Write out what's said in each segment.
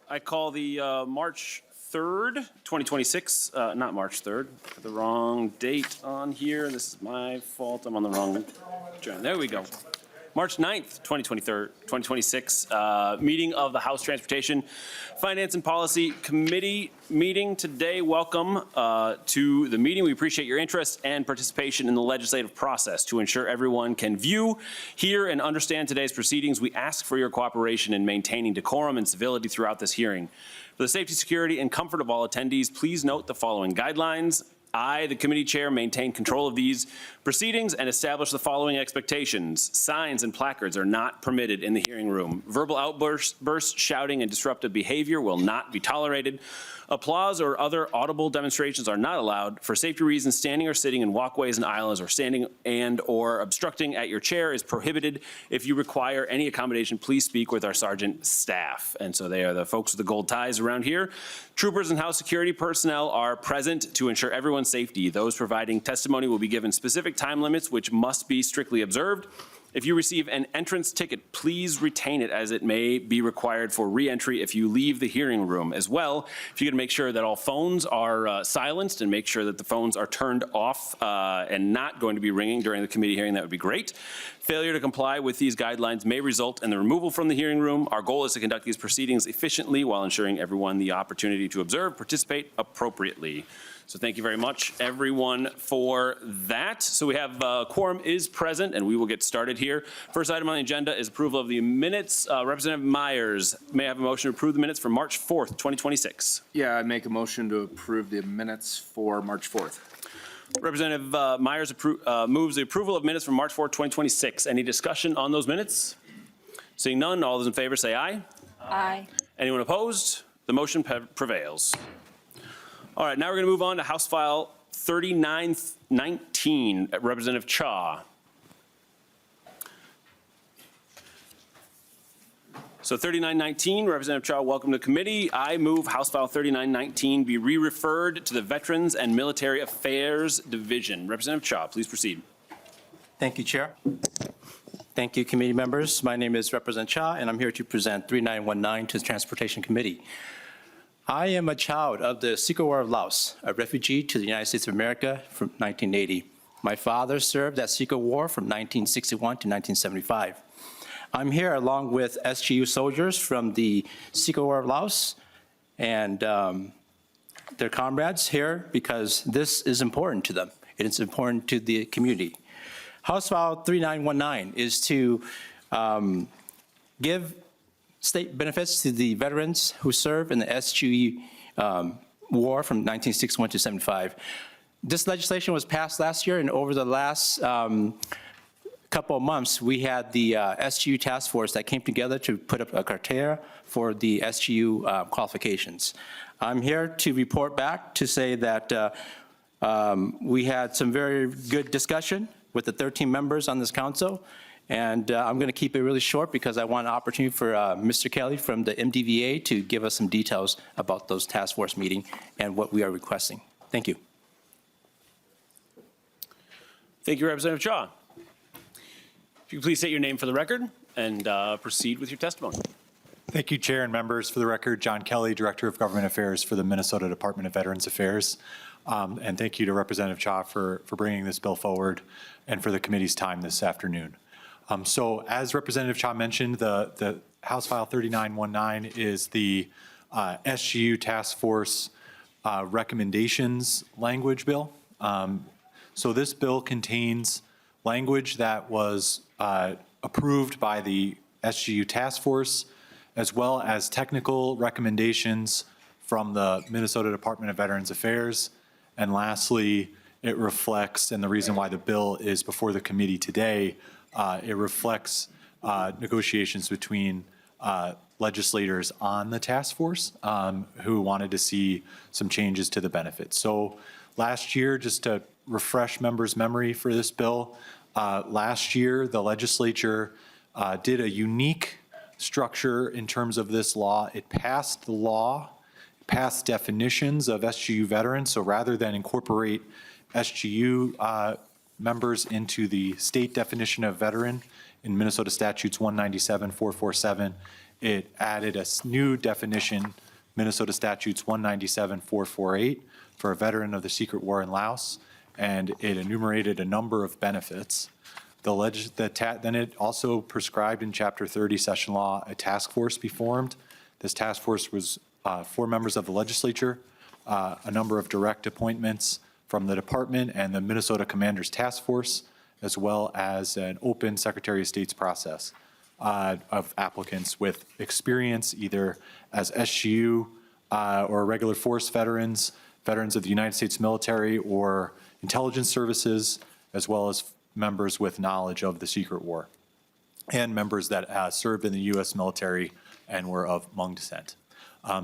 I call the March 3rd, 2026, not March 3rd, the wrong date on here. This is my fault. I'm on the wrong. There we go. March 9th, 2026, meeting of the House Transportation, Finance and Policy Committee meeting today. Welcome to the meeting. We appreciate your interest and participation in the legislative process. To ensure everyone can view, hear, and understand today's proceedings, we ask for your cooperation in maintaining decorum and civility throughout this hearing. For the safety, security, and comfort of all attendees, please note the following guidelines. I, the committee chair, maintain control of these proceedings and establish the following expectations. Signs and placards are not permitted in the hearing room. Verbal outbursts, shouting, and disruptive behavior will not be tolerated. Applause or other audible demonstrations are not allowed. For safety reasons, standing or sitting in walkways and aisles or standing and/or obstructing at your chair is prohibited. If you require any accommodation, please speak with our sergeant staff. And so they are the folks with the gold ties around here. Troopers and house security personnel are present to ensure everyone's safety. Those providing testimony will be given specific time limits which must be strictly observed. If you receive an entrance ticket, please retain it as it may be required for re-entry if you leave the hearing room. As well, if you can make sure that all phones are silenced and make sure that the phones are turned off and not going to be ringing during the committee hearing, that would be great. Failure to comply with these guidelines may result in the removal from the hearing room. Our goal is to conduct these proceedings efficiently while ensuring everyone the opportunity to observe, participate appropriately. So thank you very much, everyone, for that. So we have quorum is present, and we will get started here. First item on the agenda is approval of the minutes. Representative Myers, may I have a motion to approve the minutes for March 4th, 2026? Yeah, I make a motion to approve the minutes for March 4th. Representative Myers moves the approval of minutes from March 4th, 2026. Any discussion on those minutes? Seeing none, all those in favor say aye. Aye. Anyone opposed? The motion prevails. All right, now we're going to move on to House File 3919, Representative Cha. So 3919, Representative Cha, welcome to committee. I move House File 3919 be re-referred to the Veterans and Military Affairs Division. Representative Cha, please proceed. Thank you, Chair. Thank you, committee members. My name is Representative Cha, and I'm here to present 3919 to the Transportation Committee. I am a child of the Secret War of Laos, a refugee to the United States of America from 1980. My father served that Secret War from 1961 to 1975. I'm here along with SGU soldiers from the Secret War of Laos and their comrades here because this is important to them. It is important to the community. House File 3919 is to give state benefits to the veterans who serve in the SGU war from 1961 to 75. This legislation was passed last year, and over the last couple of months, we had the SGU task force that came together to put up a criteria for the SGU qualifications. I'm here to report back to say that we had some very good discussion with the 13 members on this council. And I'm going to keep it really short because I want an opportunity for Mr. Kelly from the MDVA to give us some details about those task force meeting and what we are requesting. Thank you. Thank you, Representative Cha. If you could please state your name for the record and proceed with your testimony. Thank you, Chair and members. For the record, John Kelly, Director of Government Affairs for the Minnesota Department of Veterans Affairs. And thank you to Representative Cha for bringing this bill forward and for the committee's time this afternoon. So as Representative Cha mentioned, the House File 3919 is the SGU Task Force recommendations language bill. So this bill contains language that was approved by the SGU Task Force, as well as technical recommendations from the Minnesota Department of Veterans Affairs. And lastly, it reflects, and the reason why the bill is before the committee today, it reflects negotiations between legislators on the task force who wanted to see some changes to the benefits. So last year, just to refresh members' memory for this bill, last year the legislature did a unique structure in terms of this law. It passed the law, passed definitions of SGU veterans. So rather than incorporate SGU members into the state definition of veteran in Minnesota Statutes 197-447. It added a new definition, Minnesota Statutes 197-448, for a veteran of the secret war in Laos, and it enumerated a number of benefits. Then it also prescribed in Chapter 30 Session Law a task force be formed. This task force was 4 members of the legislature, a number of direct appointments from the department and the Minnesota Commanders Task Force, as well as an open Secretary of State's process of applicants with experience either as SGU or regular force veterans, veterans of the United States military or intelligence services, as well as members with knowledge of the secret war, and members that served in the U.S. military and were of Hmong descent.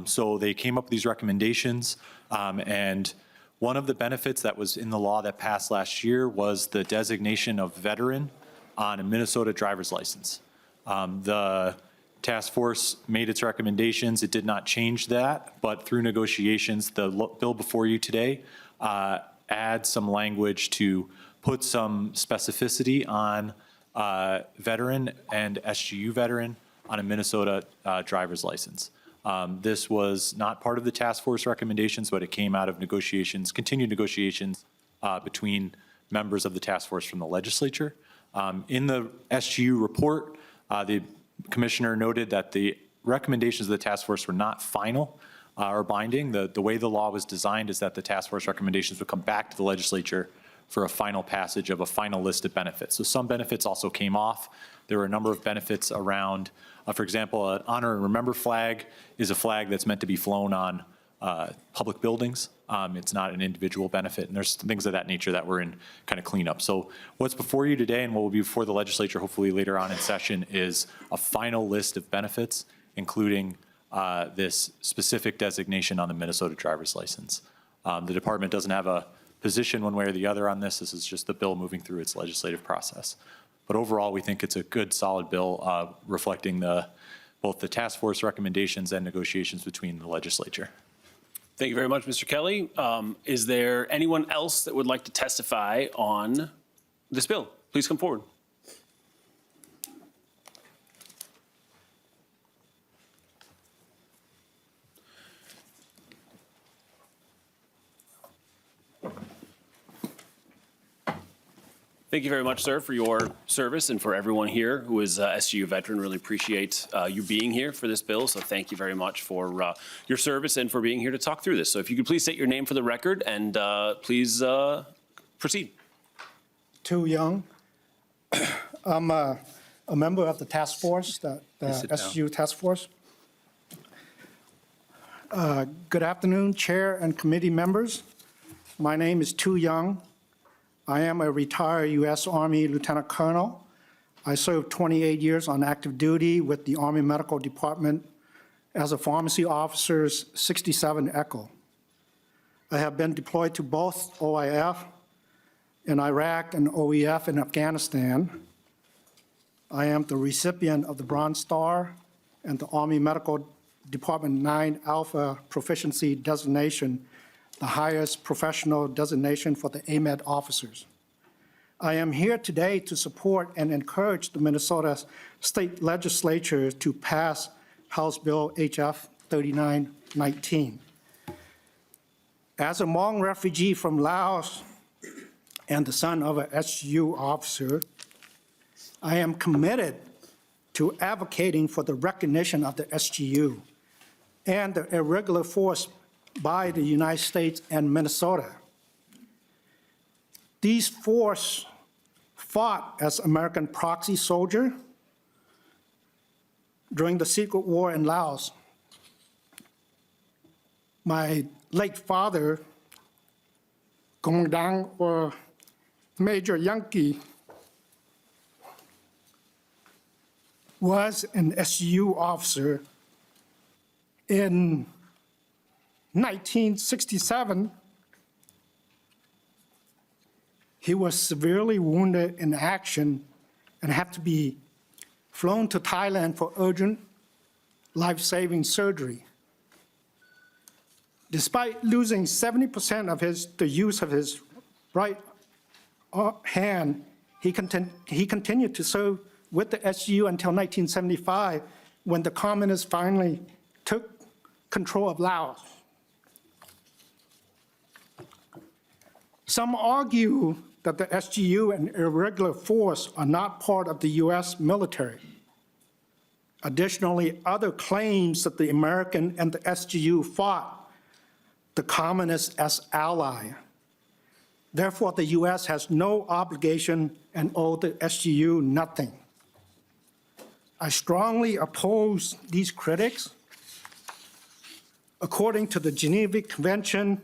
So they came up with these recommendations, and one of the benefits that was in the law that passed last year was the designation of veteran on a Minnesota driver's license. The task force made its recommendations. It did not change that, but through negotiations, the bill before you today adds some language to put some specificity on veteran and SGU veteran on a Minnesota driver's license. This was not part of the task force recommendations, but it came out of negotiations, continued negotiations between members of the task force from the legislature. In the SGU report, the commissioner noted that the recommendations of the task force were not final or binding. The way the law was designed is that the task force recommendations would come back to the legislature for a final passage of a final list of benefits. So some benefits also came off. There were a number of benefits around, for example, an honor and remember flag is a flag that's meant to be flown on public buildings. It's not an individual benefit, and there's things of that nature that were in kind of cleanup. So what's before you today and what will be before the legislature hopefully later on in session is a final list of benefits, including this specific designation on the Minnesota driver's license. The department doesn't have a position one way or the other on this. This is just the bill moving through its legislative process. But overall, we think it's a good, solid bill reflecting both the task force recommendations and negotiations between the legislature. Thank you very much, Mr. Kelly. Is there anyone else that would like to testify on this bill? Please come forward. Thank you very much, sir, for your service and for everyone here who is a SGU veteran. Really appreciate you being here for this bill. So thank you very much for your service and for being here to talk through this. So if you could please state your name for the record and please proceed. Tu Young. I'm a member of the task force, the SGU task force. Good afternoon, Chair and committee members. My name is Tu Young. I am a retired U.S. Army Lieutenant Colonel. I served 28 years on active duty with the Army Medical Department as a pharmacy officer's 67 Echo. I have been deployed to both OIF in Iraq and OEF in Afghanistan. I am the recipient of the Bronze Star and the Army Medical Department 9 Alpha Proficiency Designation, the highest professional designation for the AMED officers. I am here today to support and encourage the Minnesota State Legislature to pass House Bill HF 3919. As a Hmong refugee from Laos and the son of an SGU officer, I am committed to advocating for the recognition of the SGU and the irregular force by the United States and Minnesota. These forces fought as American proxy soldier during the secret war in Laos. My late father, Commandant or Major Yankee, was an SGU officer. In 1967, he was severely wounded in action and had to be flown to Thailand for urgent life-saving surgery. Despite losing 70% of the use of his right hand, he continued to serve with the SGU until 1975, when the communists finally took control of Laos. Some argue that the SGU and irregular force are not part of the U.S. military. Additionally, other claims that the American and the SGU fought the communists as ally. Therefore, the U.S. has no obligation and owed the SGU nothing. I strongly oppose these critics. According to the Geneva Convention,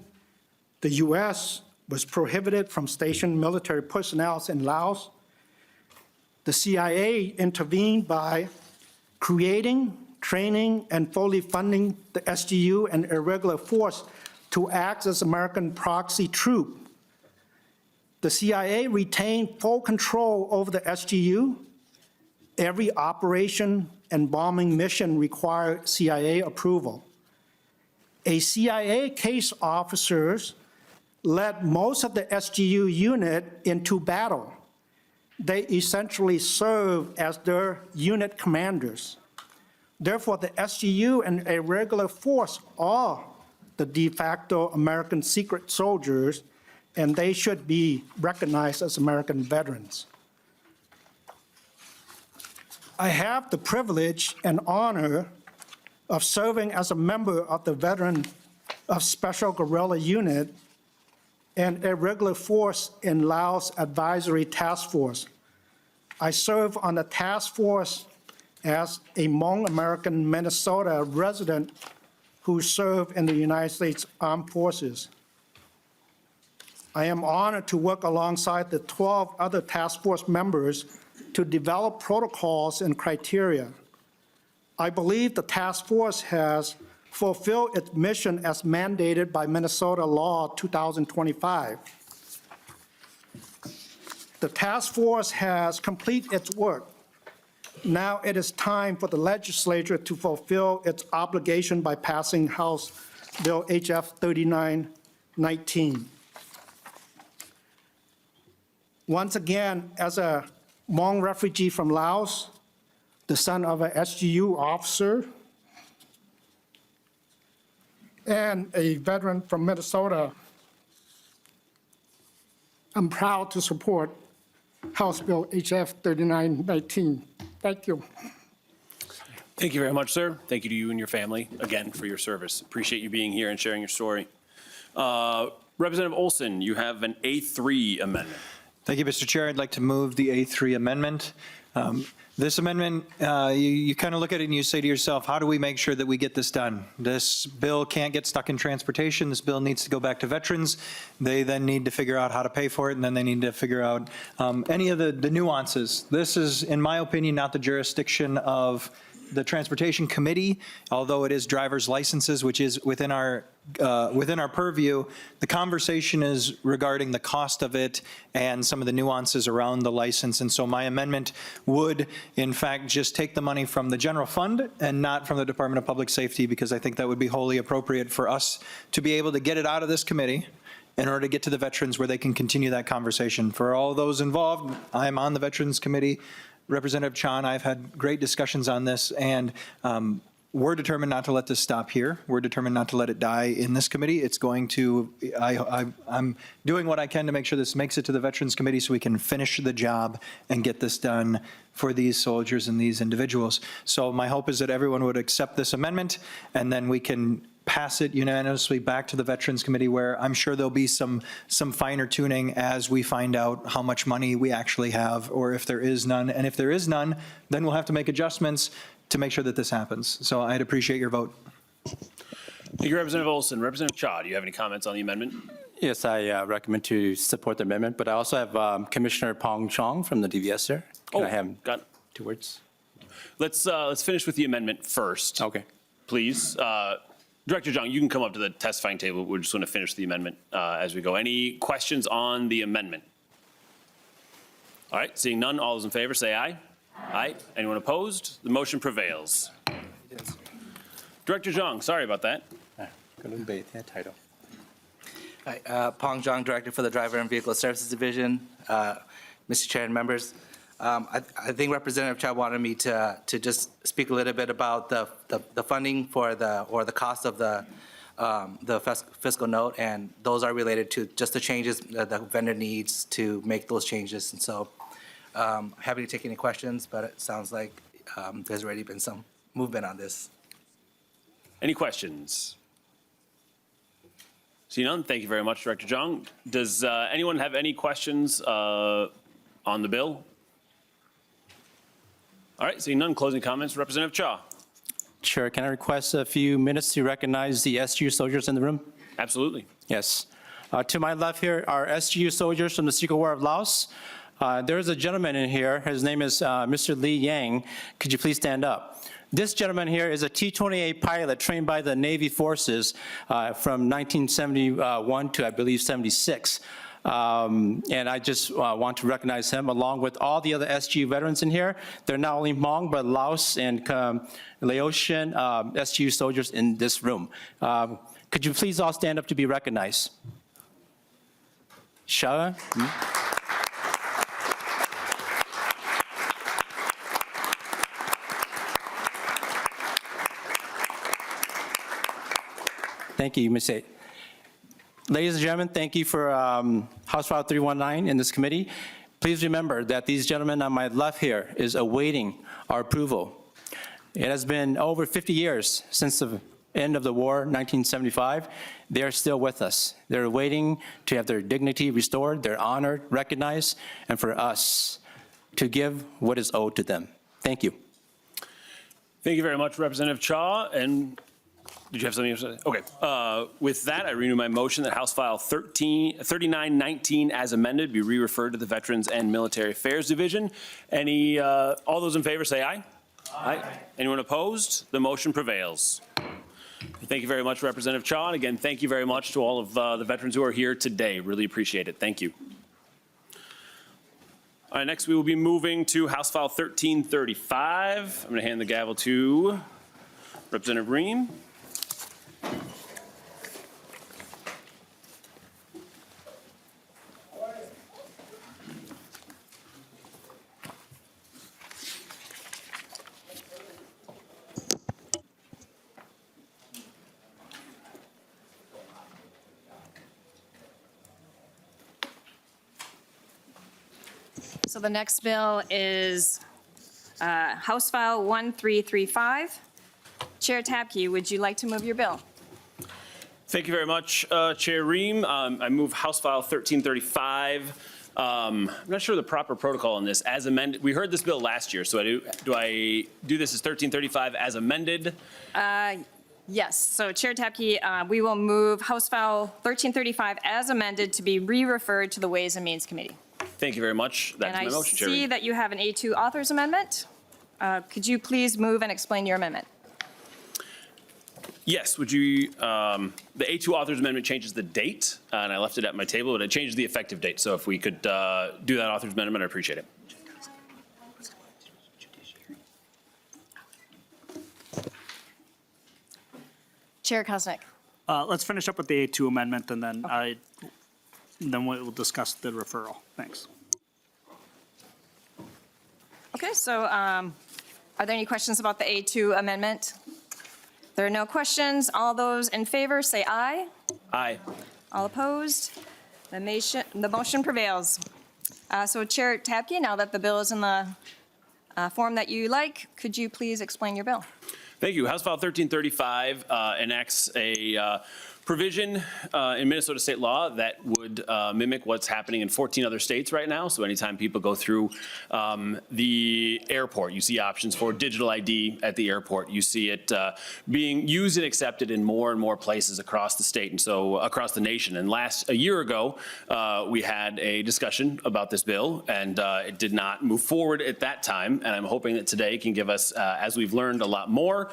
the U.S. was prohibited from stationed military personnel in Laos. The CIA intervened by creating, training, and fully funding the SGU and irregular force to act as American proxy troop. The CIA retained full control over the SGU. Every operation and bombing mission required CIA approval. A CIA case officers led most of the SGU unit into battle. They essentially served as their unit commanders. Therefore, the SGU and irregular force are the de facto American secret soldiers, and they should be recognized as American veterans. I have the privilege and honor of serving as a member of the Veteran of Special Guerrilla Unit and Irregular Force in Laos Advisory Task Force. I serve on the task force as a Hmong American Minnesota resident who served in the United States Armed Forces. I am honored to work alongside the 12 other task force members to develop protocols and criteria. I believe the task force has fulfilled its mission as mandated by Minnesota Law 2025. The task force has completed its work. Now it is time for the legislature to fulfill its obligation by passing House Bill HF 3919. Once again, as a Hmong refugee from Laos, the son of an SGU officer, and a veteran from Minnesota, I'm proud to support House Bill HF 3919. Thank you. Thank you very much, sir. Thank you to you and your family, again, for your service. Appreciate you being here and sharing your story. Representative Olson, you have an A3 amendment. Thank you, Mr. Chair. I'd like to move the A3 amendment. This amendment, you kind of look at it and you say to yourself, how do we make sure that we get this done? This bill can't get stuck in transportation. This bill needs to go back to veterans. They then need to figure out how to pay for it, and then they need to figure out any of the nuances. This is, in my opinion, not the jurisdiction of the Transportation Committee, although it is driver's licenses, which is within our purview. The conversation is regarding the cost of it and some of the nuances around the license. And so my amendment would, in fact, just take the money from the general fund and not from the Department of Public Safety, because I think that would be wholly appropriate for us to be able to get it out of this committee in order to get to the veterans where they can continue that conversation. For all those involved, I'm on the Veterans Committee. Representative Chan, I've had great discussions on this, and we're determined not to let this stop here. We're determined not to let it die in this committee. It's going to, I'm doing what I can to make sure this makes it to the Veterans Committee so we can finish the job and get this done for these soldiers and these individuals. So my hope is that everyone would accept this amendment, and then we can pass it unanimously back to the Veterans Committee, where I'm sure there'll be some finer tuning as we find out how much money we actually have, or if there is none. And if there is none, then we'll have to make adjustments to make sure that this happens. So I'd appreciate your vote. Thank you, Representative Olson. Representative Cha, do you have any comments on the amendment? Yes, I recommend to support the amendment, but I also have Commissioner Pong Chong from the DVS there. Can I have got 2 words? Let's finish with the amendment first. Okay. Please. Director Zhang, you can come up to the testifying table. We're just going to finish the amendment as we go. Any questions on the amendment? All right, seeing none, all those in favor say aye. Aye. Anyone opposed? The motion prevails. Director Zhang, sorry about that. Hi, Pong Zhang, Director for the Driver and Vehicle Services Division. Mr. Chair and members, I think Representative Chow wanted me to just speak a little bit about the funding for the cost of the fiscal note, and those are related to just the changes that the vendor needs to make those changes. And so happy to take any questions, but it sounds like there's already been some movement on this. Any questions? See none. Thank you very much, Director Zhang. Does anyone have any questions on the bill? All right, seeing none, closing comments, Representative Cha. Chair, can I request a few minutes to recognize the SGU soldiers in the room? Absolutely. Yes. To my left here are SGU soldiers from the Secret War of Laos. There is a gentleman in here. His name is Mr. Lee Yang. Could you please stand up? This gentleman here is a T-28 pilot trained by the Navy forces from 1971 to, I believe, 76. And I just want to recognize him along with all the other SGU veterans in here. They're not only Hmong, but Laos and Laotian SGU soldiers in this room. Could you please all stand up to be recognized? Shah? Thank you, Ms. A. Ladies and gentlemen, thank you for House File 319 in this committee. Please remember that these gentlemen on my left here is awaiting our approval. It has been over 50 years since the end of the war, 1975. They're still with us. They're waiting to have their dignity restored, their honor recognized, and for us to give what is owed to them. Thank you. Thank you very much, Representative Cha. And did you have something to say? Okay. With that, I renew my motion that House File 3919 as amended be re-referred to the Veterans and Military Affairs Division. All those in favor say aye. Aye. Anyone opposed? The motion prevails. Thank you very much, Representative Cha. And again, thank you very much to all of the veterans who are here today. Really appreciate it. Thank you. All right, next we will be moving to House File 1335. I'm going to hand the gavel to Representative Ream. So the next bill is House File 1335. Chair Tabke, would you like to move your bill? Thank you very much, Chair Ream. I move House File 1335. I'm not sure the proper protocol on this. As amended, we heard this bill last year, so do I do this as 1335 as amended? Yes. So Chair Tabke, we will move House File 1335 as amended to be re-referred to the Ways and Means Committee. Thank you very much. That's my motion, Chair And I see Ream. that you have an A2 authors amendment. Could you please move and explain your amendment? Yes, would you, the A2 authors amendment changes the date, and I left it at my table, but it changes the effective date. So if we could do that authors amendment, I'd appreciate it. Chair Koznick. Let's finish up with the A2 amendment, and then we'll discuss the referral. Thanks. Okay, so are there any questions about the A2 amendment? There are no questions. All those in favor say aye. Aye. All opposed? The motion prevails. So Chair Tabke, now that the bill is in the form that you like, could you please explain your bill? Thank you. House File 1335 enacts a provision in Minnesota state law that would mimic what's happening in 14 other states right now. So anytime people go through the airport, you see options for digital ID at the airport. You see it being used and accepted in more and more places across the state and so across the nation. And a year ago, we had a discussion about this bill, and it did not move forward at that time. And I'm hoping that today can give us, as we've learned a lot more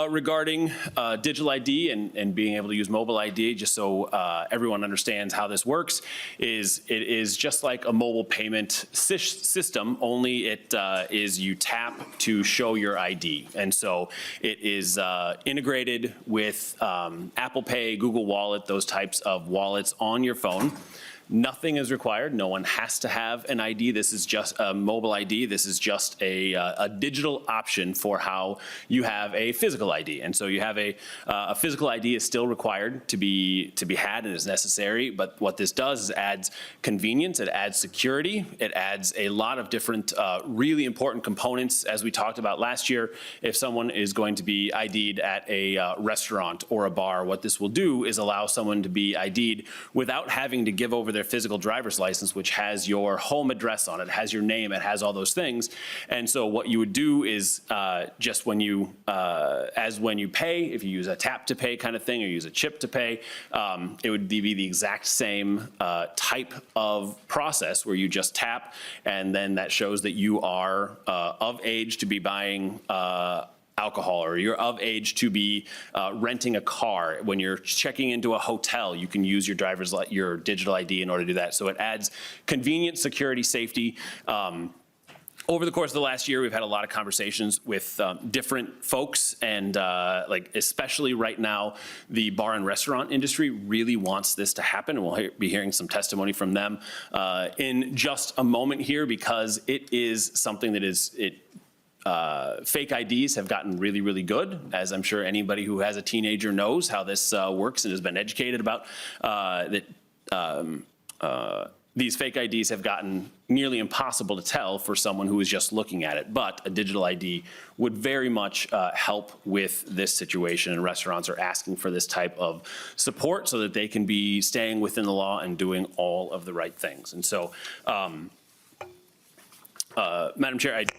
regarding digital ID and being able to use mobile ID, just so everyone understands how this works, is it is just like a mobile payment system, only it is you tap to show your ID. And so it is integrated with Apple Pay, Google Wallet, those types of wallets on your phone. Nothing is required. No one has to have an ID. This is just a mobile ID. This is just a digital option for how you have a physical ID. And so you have a physical ID is still required to be had and is necessary. But what this does is adds convenience. It adds security. It adds a lot of different really important components. As we talked about last year, if someone is going to be ID'd at a restaurant or a bar, what this will do is allow someone to be ID'd without having to give over their physical driver's license, which has your home address on it, has your name, it has all those things. And so what you would do is just when you pay, if you use a tap to pay kind of thing or use a chip to pay, it would be the exact same type of process where you just tap and then that shows that you are of age to be buying alcohol, or you're of age to be renting a car. When you're checking into a hotel, you can use your digital ID in order to do that. So it adds convenience, security, safety. Over the course of the last year, we've had a lot of conversations with different folks, and especially right now, the bar and restaurant industry really wants this to happen, and we'll be hearing some testimony from them in just a moment here, because it is something that fake IDs have gotten really, really good, as I'm sure anybody who has a teenager knows how this works and has been educated about that. These fake IDs have gotten nearly impossible to tell for someone who is just looking at it, but a digital ID would very much help with this situation, and restaurants are asking for this type of support so that they can be staying within the law and doing all of the right things. And so, Madam Chair, I'd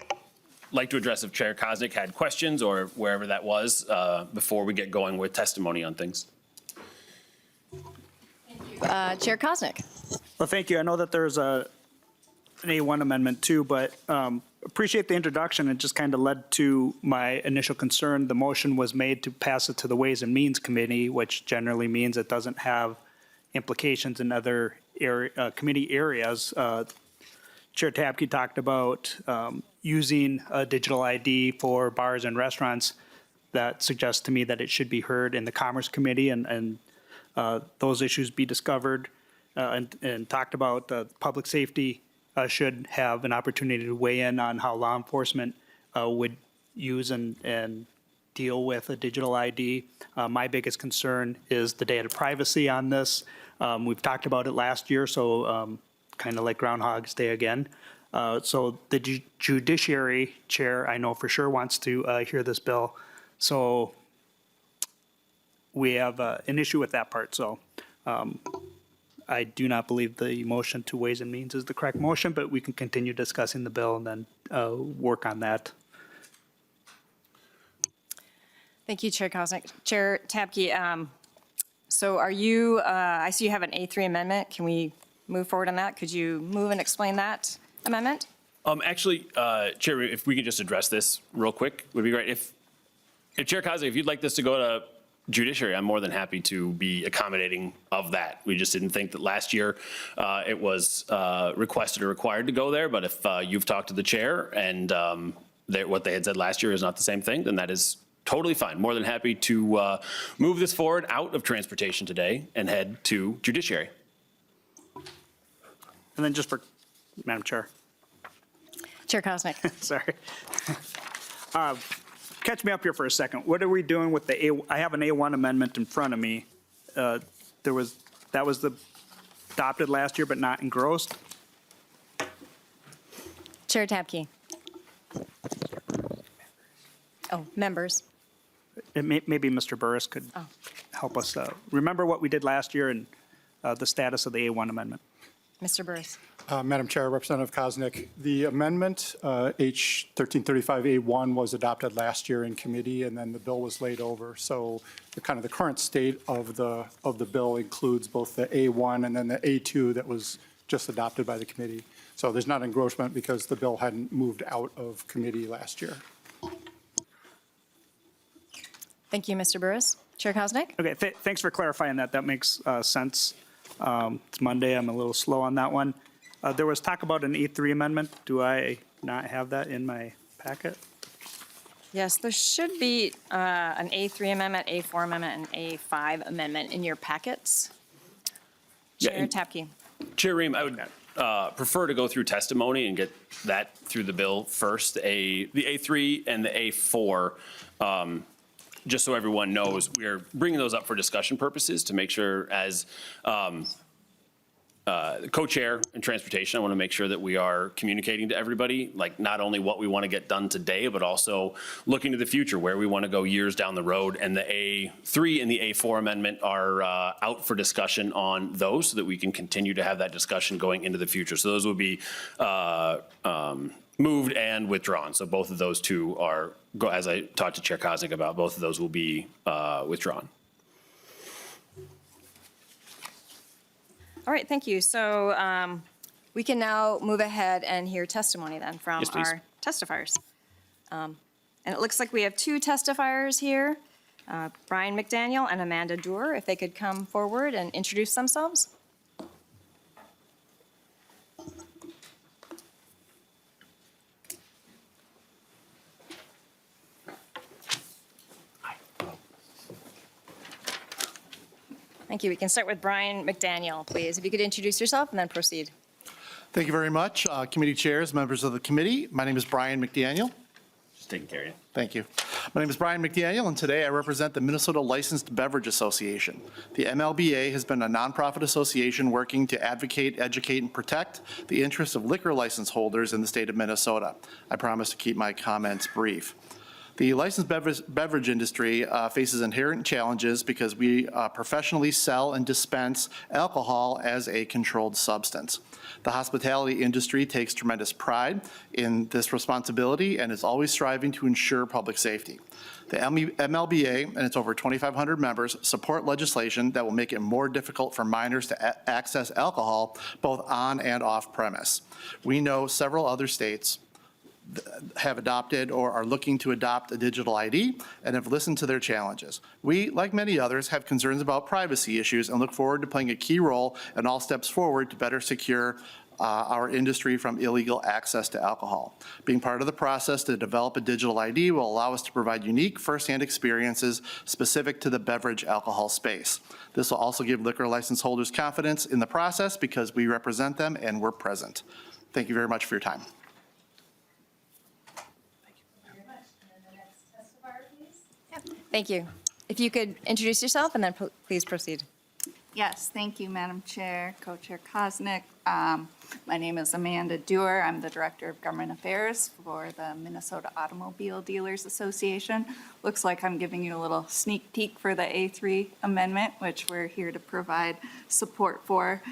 like to address if Chair Koegel had questions or wherever that was before we get going with testimony on things. Chair Koegel. Well, thank you. I know that there's an A1 amendment too, but appreciate the introduction. It just kind of led to my initial concern. The motion was made to pass it to the Ways and Means Committee, which generally means it doesn't have implications in other committee areas. Chair Tabke talked about using a digital ID for bars and restaurants. That suggests to me that it should be heard in the Commerce Committee and those issues be discovered and talked about. Public safety should have an opportunity to weigh in on how law enforcement would use and deal with a digital ID. My biggest concern is the data privacy on this. We've talked about it last year, so kind of like Groundhog's Day again. So the Judiciary Chair, I know for sure, wants to hear this bill. So we have an issue with that part. So I do not believe the motion to Ways and Means is the correct motion, but we can continue discussing the bill and then work on that. Thank you, Chair Koegel. Chair Tabke, so are you, I see you have an A3 amendment. Can we move forward on that? Could you move and explain that amendment? Actually, Chair, if we could just address this real quick, would be great. If Chair Koegel, if you'd like this to go to Judiciary, I'm more than happy to be accommodating of that. We just didn't think that last year it was requested or required to go there, but if you've talked to the chair and what they had said last year is not the same thing, then that is totally fine. More than happy to move this forward out of transportation today and head to Judiciary. And then just for, Madam Chair. Chair Koegel. Sorry. Catch me up here for a second. What are we doing with the I have an A1 amendment in front of me. That was adopted last year but not engrossed. Chair Tabke. Oh, members. Maybe Mr. Burris could help us remember what we did last year and the status of the A1 amendment. Mr. Burris. Madam Chair, Representative Koegel, the amendment, H 1335A1, was adopted last year in committee, and then the bill was laid over. So the current state of the bill includes both the A1 and then the A2 that was just adopted by the committee. So there's not engrossment because the bill hadn't moved out of committee last year. Thank you, Mr. Burris. Chair Kosnick? Okay, thanks for clarifying that. That makes sense. It's Monday, I'm a little slow on that one. There was talk about an E3 amendment. Do I not have that in my packet? Yes, there should be an A3 amendment, A4 amendment, and A5 amendment in your packets. Yeah, Chair and- Tapke. Chair Ream, I would prefer to go through testimony and get that through the bill first, the A3 and the A4, just so everyone knows, we are bringing those up for discussion purposes to make sure as co-chair in transportation, I want to make sure that we are communicating to everybody, like not only what we want to get done today, but also looking to the future, where we want to go years down the road. And the A3 and the A4 amendment are out for discussion on those so that we can continue to have that discussion going into the future. So those will be moved and withdrawn. So both of those two are, as I talked to Chair Kosnick about, both of those will be withdrawn. All right, thank you. So we can now move ahead and hear testimony then from Yes, please. our testifiers. And it looks like we have two testifiers here, Brian McDaniel and Amanda Doer. If they could come forward and introduce themselves. Thank you. We can start with Brian McDaniel, please. If you could introduce yourself and then proceed. Thank you very much, committee chairs, members of the committee. My name is Brian McDaniel. Just taking care of you. Thank you. My name is Brian McDaniel, and today I represent the Minnesota Licensed Beverage Association. The MLBA has been a nonprofit association working to advocate, educate, and protect the interests of liquor license holders in the state of Minnesota. I promise to keep my comments brief. The licensed beverage industry faces inherent challenges because we professionally sell and dispense alcohol as a controlled substance. The hospitality industry takes tremendous pride in this responsibility and is always striving to ensure public safety. The MLBA and its over 2,500 members support legislation that will make it more difficult for minors to access alcohol both on and off premise. We know several other states have adopted or are looking to adopt a digital ID and have listened to their challenges. We, like many others, have concerns about privacy issues and look forward to playing a key role in all steps forward to better secure our industry from illegal access to alcohol. Being part of the process to develop a digital ID will allow us to provide unique firsthand experiences specific to the beverage alcohol space. This will also give liquor license holders confidence in the process because we represent them and we're present. Thank you very much for your time. Thank you. If you could introduce yourself and then please proceed. Yes, thank you, Madam Chair, Co-Chair Kosnick. My name is Amanda Doer. I'm the Director of Government Affairs for the Minnesota Automobile Dealers Association. Looks like I'm giving you a little sneak peek for the A3 amendment, which we're here to provide support for.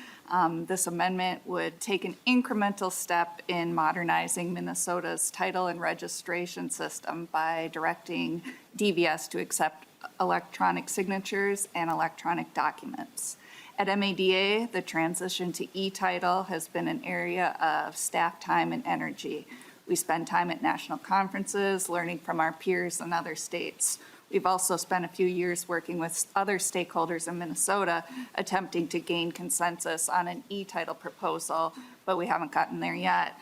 This amendment would take an incremental step in modernizing Minnesota's title and registration system by directing DVS to accept electronic signatures and electronic documents. At MADA, the transition to e-title has been an area of staff time and energy. We spend time at national conferences, learning from our peers in other states. We've also spent a few years working with other stakeholders in Minnesota, attempting to gain consensus on an e-title proposal, but we haven't gotten there yet.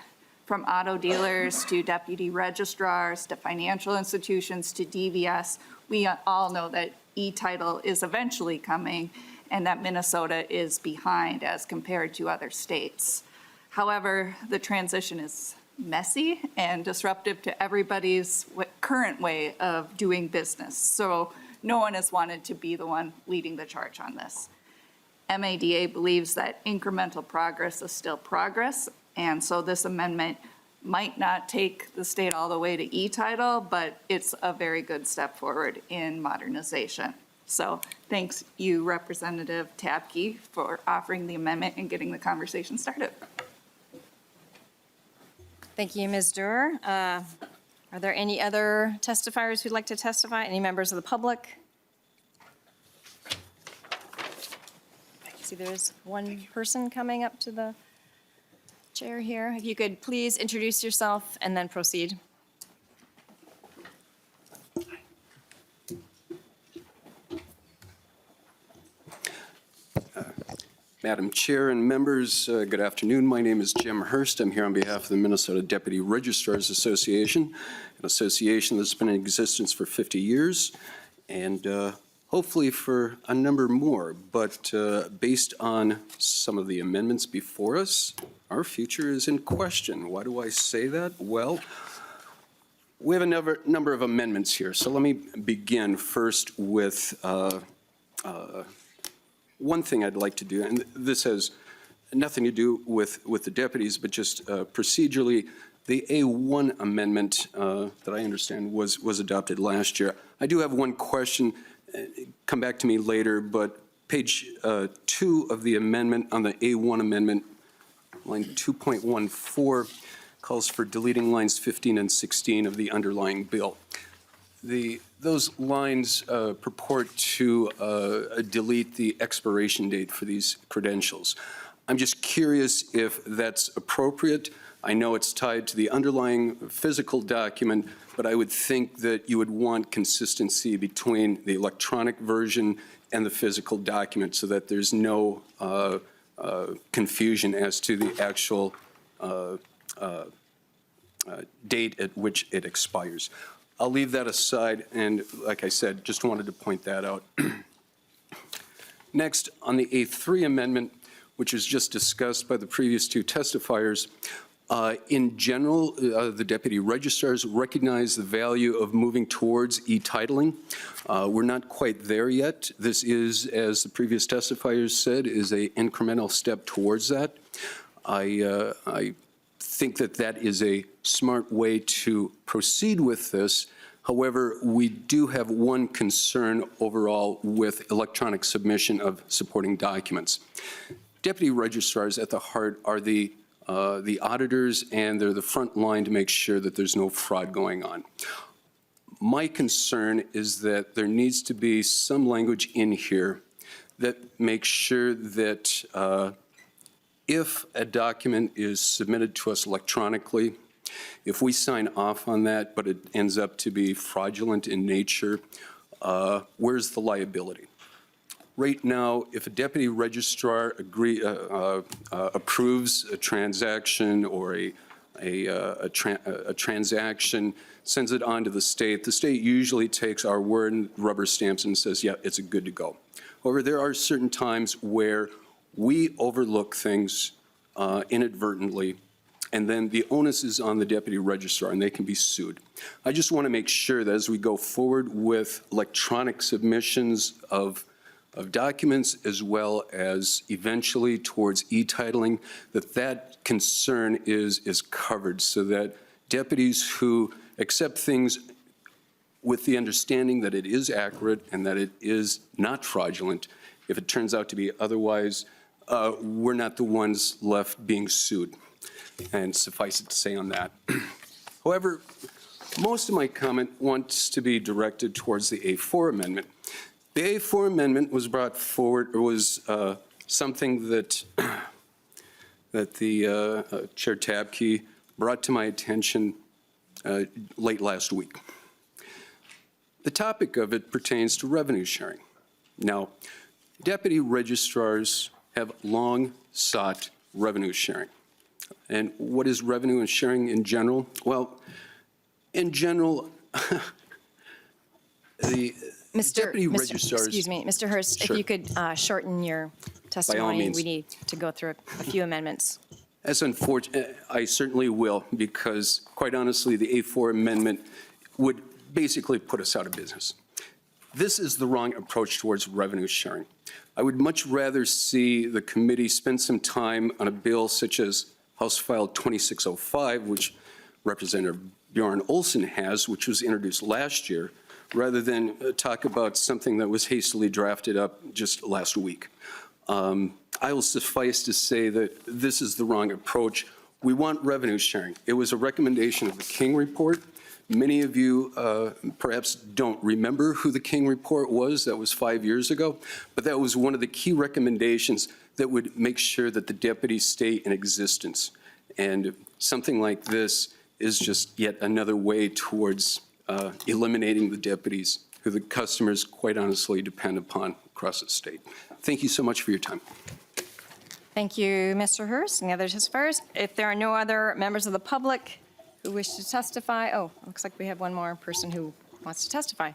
From auto dealers to deputy registrars to financial institutions to DVS, we all know that e-title is eventually coming and that Minnesota is behind as compared to other states. However, the transition is messy and disruptive to everybody's current way of doing business. So no one has wanted to be the one leading the charge on this. MADA believes that incremental progress is still progress, and so this amendment might not take the state all the way to e-title, but it's a very good step forward in modernization. So thanks you, Representative Tabke, for offering the amendment and getting the conversation started. Thank you, Ms. Doer. Are there any other testifiers who'd like to testify? Any members of the public? I see there's one person coming up to the chair here. If you could please introduce yourself and then proceed. Madam Chair and members, good afternoon. My name is Jim Hurst. I'm here on behalf of the Minnesota Deputy Registrars Association, an association that's been in existence for 50 years and hopefully for a number more. But based on some of the amendments before us, our future is in question. Why do I say that? Well, we have a number of amendments here. So let me begin first with one thing I'd like to do, and this has nothing to do with the deputies, but just procedurally, the A1 amendment that I understand was adopted last year. I do have one question, come back to me later, but page 2 of the amendment on the A1 amendment, line 2.14, calls for deleting lines 15 and 16 of the underlying bill. Those lines purport to delete the expiration date for these credentials. I'm just curious if that's appropriate. I know it's tied to the underlying physical document, but I would think that you would want consistency between the electronic version and the physical document so that there's no confusion as to the actual date at which it expires. I'll leave that aside, and like I said, just wanted to point that out. Next, on the A3 amendment, which was just discussed by the previous two testifiers, in general, the deputy registrars recognize the value of moving towards e-titling. We're not quite there yet. This is, as the previous testifiers said, is an incremental step towards that. I think that is a smart way to proceed with this. However, we do have one concern overall with electronic submission of supporting documents. Deputy registrars at the heart are the auditors, and they're the front line to make sure that there's no fraud going on. My concern is that there needs to be some language in here that makes sure that if a document is submitted to us electronically, if we sign off on that, but it ends up to be fraudulent in nature, where's the liability? Right now, if a deputy registrar approves a transaction or a transaction, sends it on to the state usually takes our word and rubber stamps and says, yeah, it's good to go. However, there are certain times where we overlook things inadvertently, and then the onus is on the deputy registrar, and they can be sued. I just want to make sure that as we go forward with electronic submissions of documents, as well as eventually towards e-titling, that concern is covered, so that deputies who accept things with the understanding that it is accurate and that it is not fraudulent, if it turns out to be otherwise, we're not the ones left being sued. And suffice it to say on that. However, most of my comment wants to be directed towards the A4 amendment. The A4 amendment was brought forward, or was something that the Chair Tabke brought to my attention late last week. The topic of it pertains to revenue sharing. Now, deputy registrars have long sought revenue sharing. And what is revenue and sharing in general? Well, in general, the deputy registrars... Excuse me, Mr. Hurst, Sure. if you could shorten your testimony. means. We need to go through a few amendments. That's unfortunate. I certainly will, because quite honestly, the A4 amendment would basically put us out of business. This is the wrong approach towards revenue sharing. I would much rather see the committee spend some time on a bill such as House File 2605, which Representative Bjorn Olson has, which was introduced last year, rather than talk about something that was hastily drafted up just last week. I will suffice to say that this is the wrong approach. We want revenue sharing. It was a recommendation of the King Report. Many of you perhaps don't remember who the King Report was. That was 5 years ago. But that was one of the key recommendations that would make sure that the deputies stay in existence. And something like this is just yet another way towards eliminating the deputies who the customers quite honestly depend upon across the state. Thank you so much for your time. Thank you, Mr. Hurst and the other testifiers. If there are no other members of the public who wish to testify, oh, looks like we have one more person who wants to testify.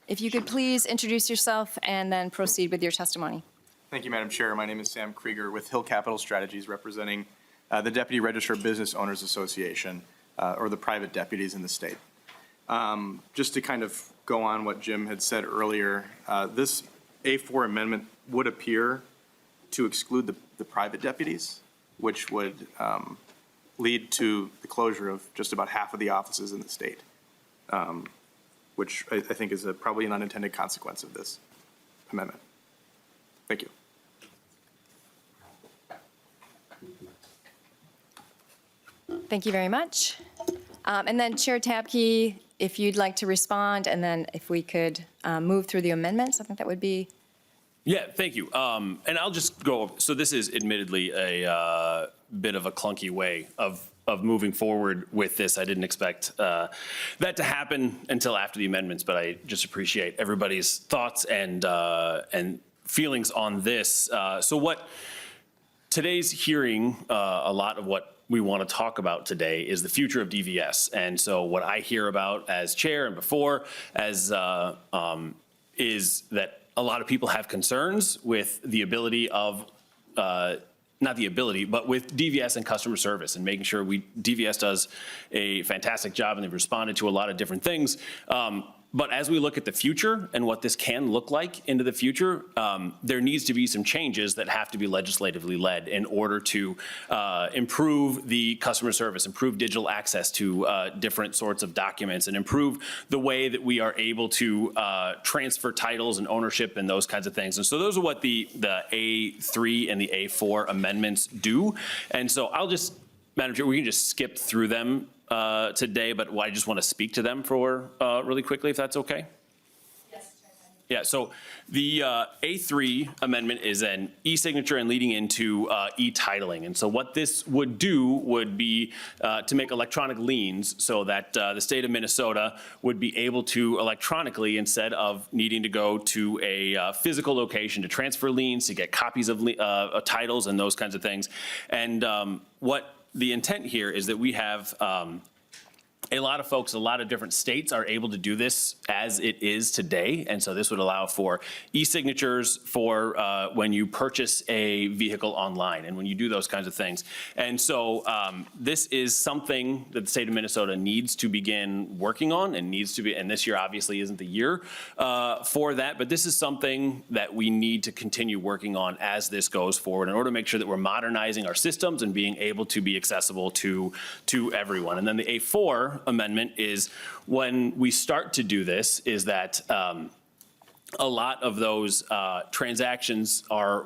If you could please introduce yourself and then proceed with your testimony. Thank you, Madam Chair. My name is Sam Krieger with Hill Capital Strategies, representing the Deputy Registrar Business Owners Association, or the private deputies in the state. Just to kind of go on what Jim had said earlier, this A4 amendment would appear to exclude the private deputies, which would lead to the closure of just about half of the offices in the state, which I think is probably an unintended consequence of this amendment. Thank you. Thank you very much. And then Chair Tabke, if you'd like to respond, and then if we could move through the amendments, I think that would be. Yeah, thank you. And I'll just go over. So this is admittedly a bit of a clunky way of moving forward with this. I didn't expect that to happen until after the amendments, but I just appreciate everybody's thoughts and feelings on this. So what today's hearing, a lot of what we want to talk about today is the future of DVS. And so what I hear about as chair and before as is that a lot of people have concerns with the ability of, not the ability, but with DVS and customer service and making sure DVS does a fantastic job and they've responded to a lot of different things. But as we look at the future and what this can look like into the future, there needs to be some changes that have to be legislatively led in order to improve the customer service, improve digital access to different sorts of documents, and improve the way that we are able to transfer titles and ownership and those kinds of things. And so those are what the A3 and the A4 amendments do. And so I'll just, Madam Chair, we can just skip through them today, but I just want to speak to them for really quickly, if that's okay. Yes, Chair. Yeah, so the A3 amendment is an e-signature and leading into e-titling. And so what this would do would be to make electronic liens so that the state of Minnesota would be able to electronically, instead of needing to go to a physical location to transfer liens, to get copies of titles and those kinds of things. And what the intent here is that we have a lot of folks, a lot of different states are able to do this as it is today. And so this would allow for e-signatures for when you purchase a vehicle online and when you do those kinds of things. And so this is something that the state of Minnesota needs to begin working on and needs to be, and this year obviously isn't the year for that, but this is something that we need to continue working on as this goes forward in order to make sure that we're modernizing our systems and being able to be accessible to everyone. And then the A4 amendment is when we start to do this is that a lot of those transactions are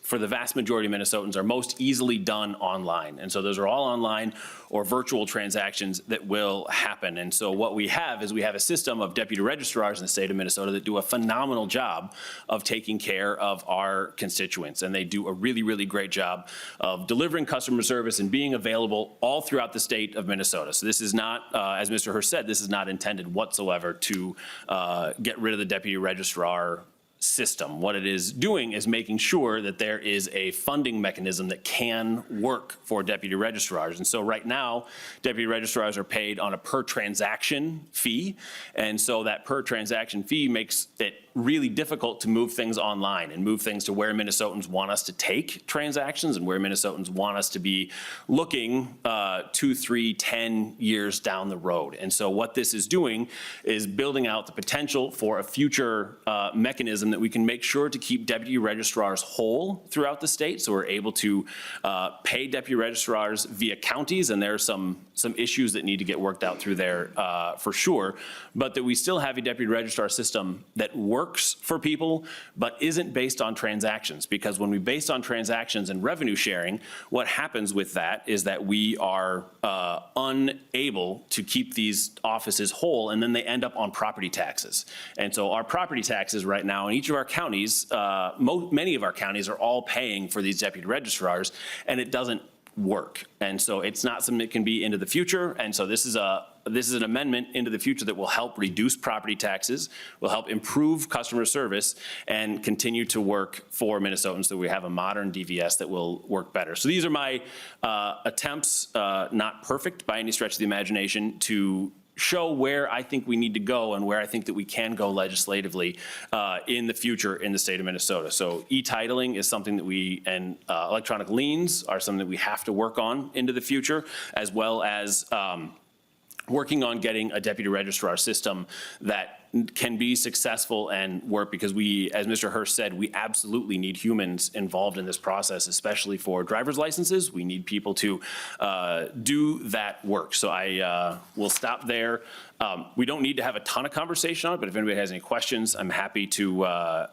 for the vast majority of Minnesotans, are most easily done online. And so those are all online or virtual transactions that will happen. And so what we have is we have a system of deputy registrars in the state of Minnesota that do a phenomenal job of taking care of our constituents. And they do a really, really great job of delivering customer service and being available all throughout the state of Minnesota. So this is not, as Mr. Hurst said, this is not intended whatsoever to get rid of the deputy registrar system. What it is doing is making sure that there is a funding mechanism that can work for deputy registrars. And so right now, deputy registrars are paid on a per transaction fee. And so that per transaction fee makes it really difficult to move things online and move things to where Minnesotans want us to take transactions and where Minnesotans want us to be looking 2, 3, 10 years down the road. And so what this is doing is building out the potential for a future mechanism that we can make sure to keep deputy registrars whole throughout the state. So we're able to pay deputy registrars via counties, and there are some issues that need to get worked out through there for sure, but that we still have a deputy registrar system that works for people, but isn't based on transactions. Because when we base on transactions and revenue sharing, what happens with that is that we are unable to keep these offices whole, and then they end up on property taxes. And so our property taxes right now in each of our counties, many of our counties are all paying for these deputy registrars, and it doesn't work. And so it's not something that can be into the future. And so this is an amendment into the future that will help reduce property taxes, will help improve customer service, and continue to work for Minnesotans so we have a modern DVS that will work better. So these are my attempts, not perfect by any stretch of the imagination, to show where I think we need to go and where I think that we can go legislatively in the future in the state of Minnesota. So e-titling is something that and electronic liens are something that we have to work on into the future, as well as working on getting a deputy registrar system that can be successful and work, because we, as Mr. Hurst said, we absolutely need humans involved in this process, especially for driver's licenses. We need people to do that work. So I will stop there. We don't need to have a ton of conversation on it, but if anybody has any questions, I'm happy to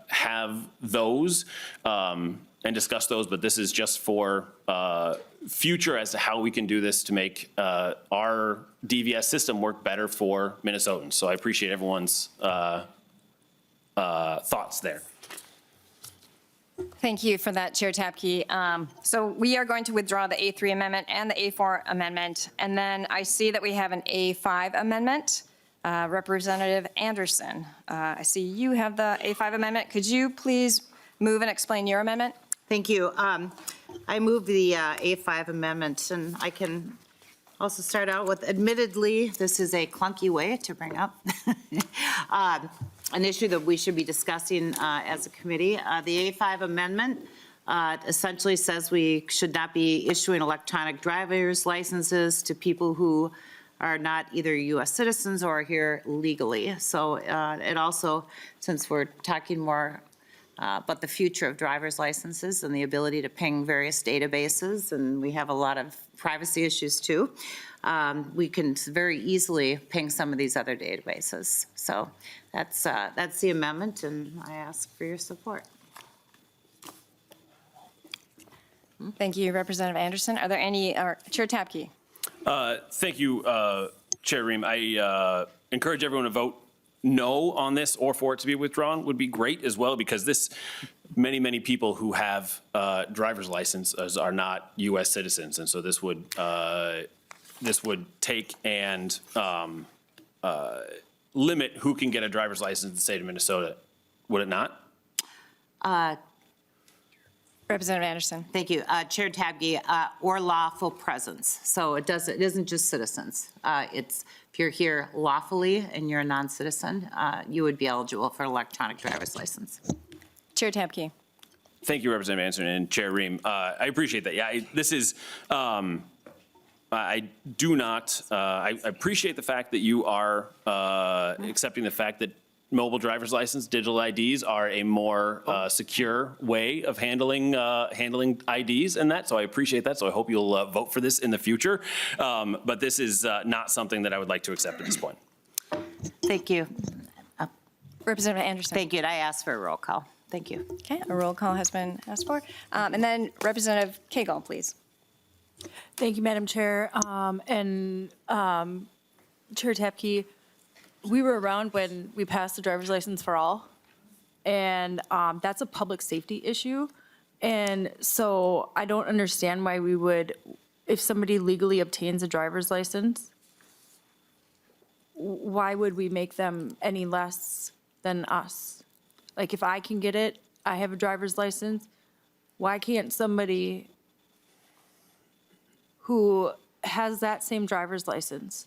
have those and discuss those. But this is just for future as to how we can do this to make our DVS system work better for Minnesotans. So I appreciate everyone's thoughts there. Thank you for that, Chair Tabke. So we are going to withdraw the A3 amendment and the A4 amendment. And then I see that we have an A5 amendment. Representative Anderson, I see you have the A5 amendment. Could you please move and explain your amendment? Thank you. I move the A5 amendment, and I can also start out with, admittedly, this is a clunky way to bring up an issue that we should be discussing as a committee. The A5 amendment essentially says we should not be issuing electronic driver's licenses to people who are not either U.S. citizens or are here legally. So it also, since we're talking more but the future of driver's licenses and the ability to ping various databases, and we have a lot of privacy issues too. We can very easily ping some of these other databases. So that's the amendment, and I ask for your support. Thank you, Representative Anderson. Are there any, Chair Tabke? Thank you, Chair Ream. I encourage everyone to vote no on this, or for it to be withdrawn would be great as well, because this, many people who have driver's licenses are not U.S. citizens, and so this would take and limit who can get a driver's license in the state of Minnesota, would it not? Representative Anderson. Thank you. Chair Tabke, or lawful presence. So it isn't just citizens. It's, if you're here lawfully and you're a non-citizen, you would be eligible for an electronic driver's license. Chair Tabke. Thank you, Representative Anderson and Chair Ream. I appreciate that. Yeah, this is, I do not, I appreciate the fact that you are accepting the fact that mobile driver's license, digital IDs are a more secure way of handling IDs and that. So I appreciate that. So I hope you'll vote for this in the future. But this is not something that I would like to accept at this point. Thank you. Representative Anderson. Thank you. And I ask for a roll call. Thank you. Okay, a roll call has been asked for. And then Representative Koegel, please. Thank you, Madam Chair. Chair Tabke, we were around when we passed the driver's license for all, and that's a public safety issue. And so I don't understand why we would, if somebody legally obtains a driver's license, why would we make them any less than us? Like, if I can get it, I have a driver's license, why can't somebody who has that same driver's license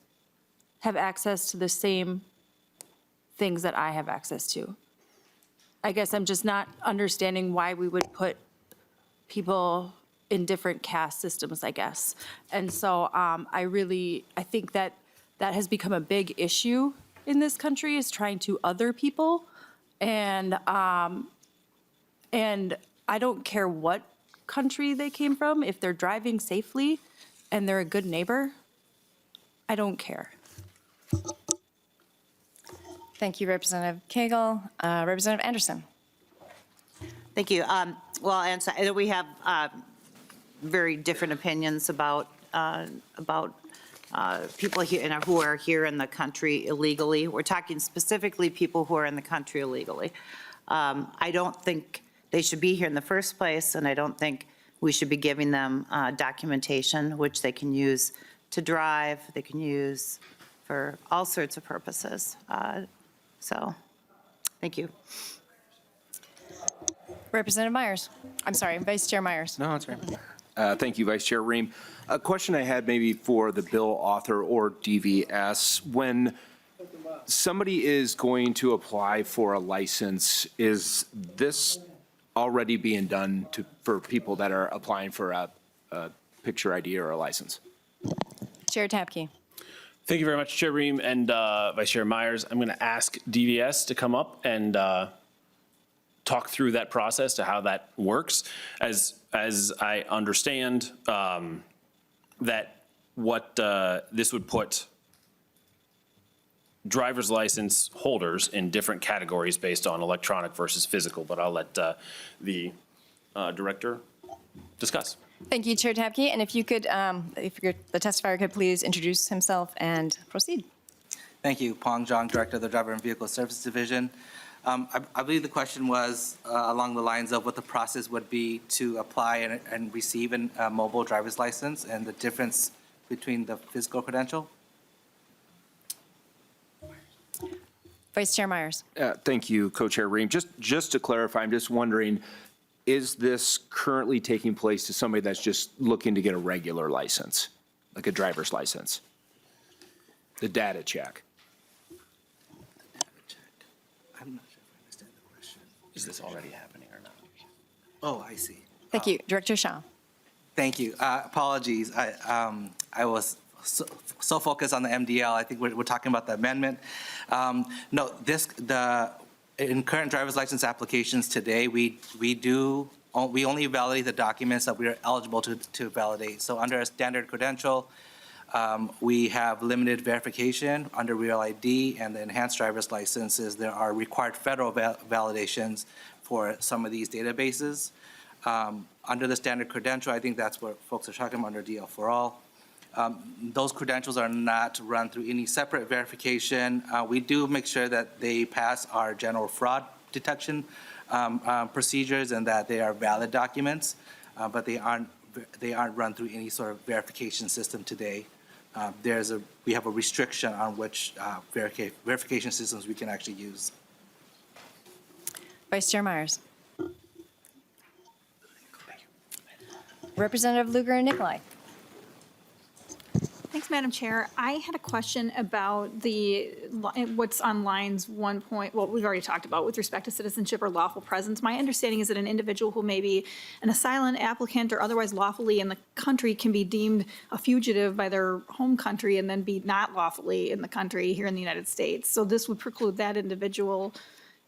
have access to the same things that I have access to? I guess I'm just not understanding why we would put people in different caste systems, I guess. And so I think that has become a big issue in this country, is trying to other people. And I don't care what country they came from, if they're driving safely and they're a good neighbor, I don't care. Thank you, Representative Koegel. Representative Anderson. Thank you. Well, and so we have very different opinions about people here who are here in the country illegally. We're talking specifically people who are in the country illegally. I don't think they should be here in the first place, and I don't think we should be giving them documentation, which they can use to drive, they can use for all sorts of purposes. So, thank you. Representative Myers. I'm sorry, Vice Chair Myers. No, that's right. Thank you, Vice Chair Ream. A question I had maybe for the bill author or DVS. When somebody is going to apply for a license, is this already being done for people that are applying for a picture ID or a license? Chair Tabke. Thank you very much, Chair Ream and Vice Chair Myers. I'm going to ask DVS to come up and talk through that process to how that works. As I understand, that what this would put driver's license holders in different categories based on electronic versus physical, but I'll let the director discuss. Thank you, Chair Tabke. And if you could, the testifier could please introduce himself and proceed. Thank you. Pong Zhang, Director of the Driver and Vehicle Services Division. I believe the question was along the lines of what the process would be to apply and receive a mobile driver's license and the difference between the physical credential. Vice Chair Myers. Thank you, Co-Chair Ream. Just to clarify, I'm just wondering, is this currently taking place to somebody that's just looking to get a regular license, like a driver's license? The data check? I'm not sure if I understand the question. Is this already happening or not? Oh, I see. Thank you. Director Shaw. Thank you. Apologies. I was so focused on the MDL. I think we're talking about the amendment. No, in current driver's license applications today, we only validate the documents that we are eligible to validate. So under a standard credential, we have limited verification under Real ID, and the enhanced driver's licenses, there are required federal validations for some of these databases. Under the standard credential, I think that's what folks are talking about under DL for All. Those credentials are not run through any separate verification. We do make sure that they pass our general fraud detection procedures and that they are valid documents, but they aren't run through any sort of verification system today. We have a restriction on which verification systems we can actually use. Vice Chair Myers. Representative Luger-Nikolai. Thanks, Madam Chair. I had a question about what's on lines 1 point, well, we've already talked about with respect to citizenship or lawful presence. My understanding is that an individual who may be an asylum applicant or otherwise lawfully in the country can be deemed a fugitive by their home country and then be not lawfully in the country here in the United States. So this would preclude that individual,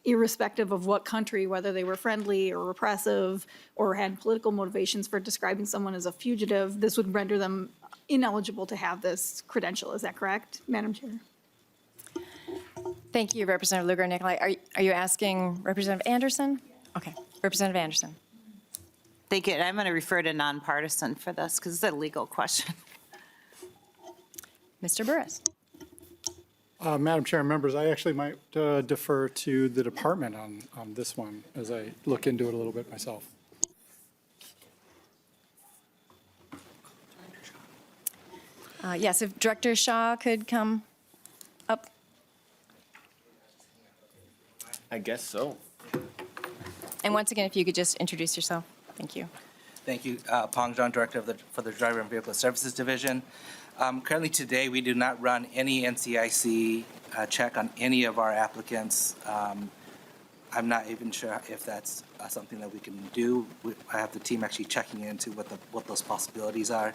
irrespective of what country, whether they were friendly or repressive or had political motivations for describing someone as a fugitive, this would render them ineligible to have this credential. Is that correct, Madam Chair? Thank you, Representative Luger-Nikolai. Are you asking Representative Anderson? Okay, Representative Anderson. Thank you. And I'm going to refer to nonpartisan for this because it's a legal question. Mr. Burris. Madam Chair and members, I actually might defer to the department on this one as I look into it a little bit myself. Yes, if Director Shaw could come up. I guess so. And once again, if you could just introduce yourself. Thank you. Thank you. Pong Zhang, Director for the Driver and Vehicle Services Division. Currently today, we do not run any NCIC check on any of our applicants. I'm not even sure if that's something that we can do. I have the team actually checking into what those possibilities are.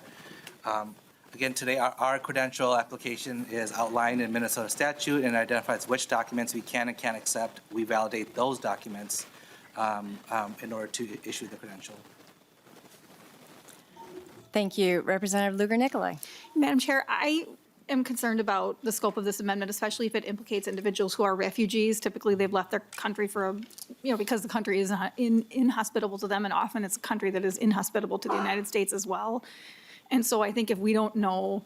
Again, today, our credential application is outlined in Minnesota statute and identifies which documents we can and can't accept. We validate those documents in order to issue the credential. Thank you. Representative Luger-Nikolai. Madam Chair, I am concerned about the scope of this amendment, especially if it implicates individuals who are refugees. Typically, they've left their country because the country is inhospitable to them, and often it's a country that is inhospitable to the United States as well. And so I think if we don't know,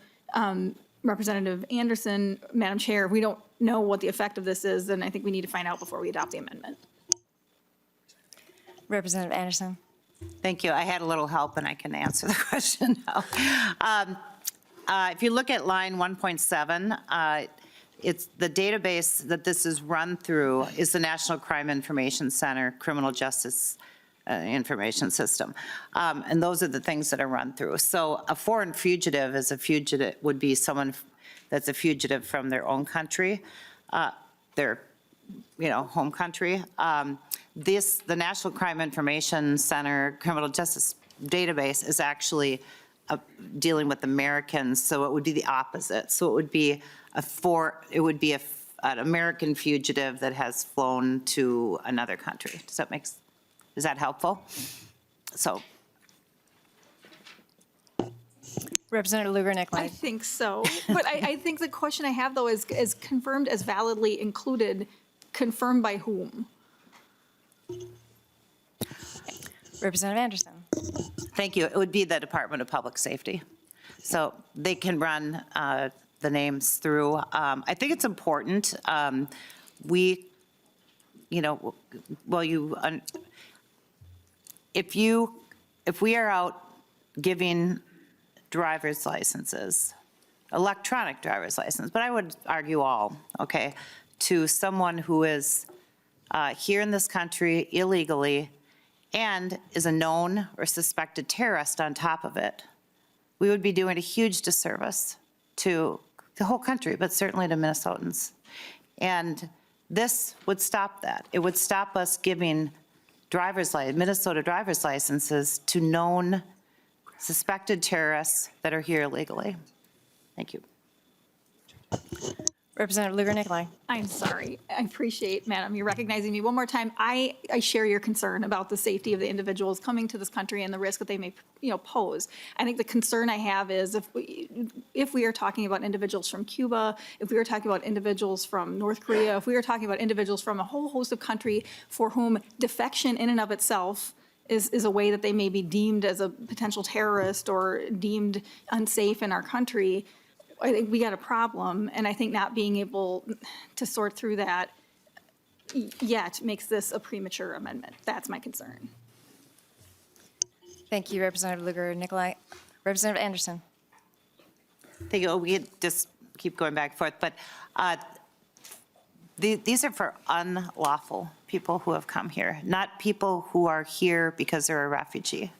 Representative Anderson, Madam Chair, if we don't know what the effect of this is, then I think we need to find out before we adopt the amendment. Representative Anderson. Thank you. I had a little help and I can answer the question now. If you look at line 1.7, it's the database that this is run through is the National Crime Information Center Criminal Justice Information System. And those are the things that are run through. So a foreign fugitive is a fugitive, would be someone that's a fugitive from their own country, their home country. The National Crime Information Center Criminal Justice Database is actually dealing with Americans, so it would be the opposite. So it would be an American fugitive that has flown to another country. Is that helpful? So. Representative Luger-Nikolai. I think so. But I think the question I have, though, is confirmed as validly included, confirmed by whom? Representative Anderson. Thank you. It would be the Department of Public Safety. So they can run the names through. I think it's important. If we are out giving driver's licenses, electronic driver's license, but I would argue all, okay, to someone who is here in this country illegally and is a known or suspected terrorist on top of it, we would be doing a huge disservice to the whole country, but certainly to Minnesotans. And this would stop that. It would stop us giving Minnesota driver's licenses to known suspected terrorists that are here illegally. Thank you. Representative Luger-Nikolai. I'm sorry. I appreciate, Madam, you recognizing me one more time. I share your concern about the safety of the individuals coming to this country and the risk that they may, pose. I think the concern I have is if we are talking about individuals from Cuba, if we are talking about individuals from North Korea, if we are talking about individuals from a whole host of country for whom defection in and of itself is a way that they may be deemed as a potential terrorist or deemed unsafe in our country, I think we got a problem, and I think not being able to sort through that yet makes this a premature amendment. That's my concern. Thank you, Representative Luger-Nikolai. Representative Anderson. Thank you. We could just keep going back and forth, but these are for unlawful people who have come here, not people who are here because they're a refugee.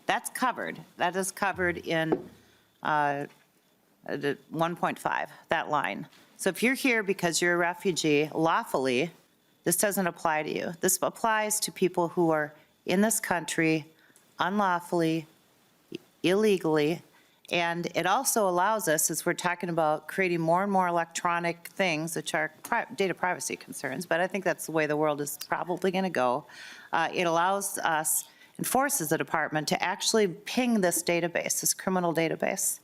That's covered. That is covered in the 1.5, that line. So if you're here because you're a refugee lawfully, this doesn't apply to you. This applies to people who are in this country unlawfully, illegally, and it also allows us, as we're talking about creating more and more electronic things, which are data privacy concerns, but I think that's the way the world is probably going to go. It allows us and forces the department to actually ping this database, this criminal database,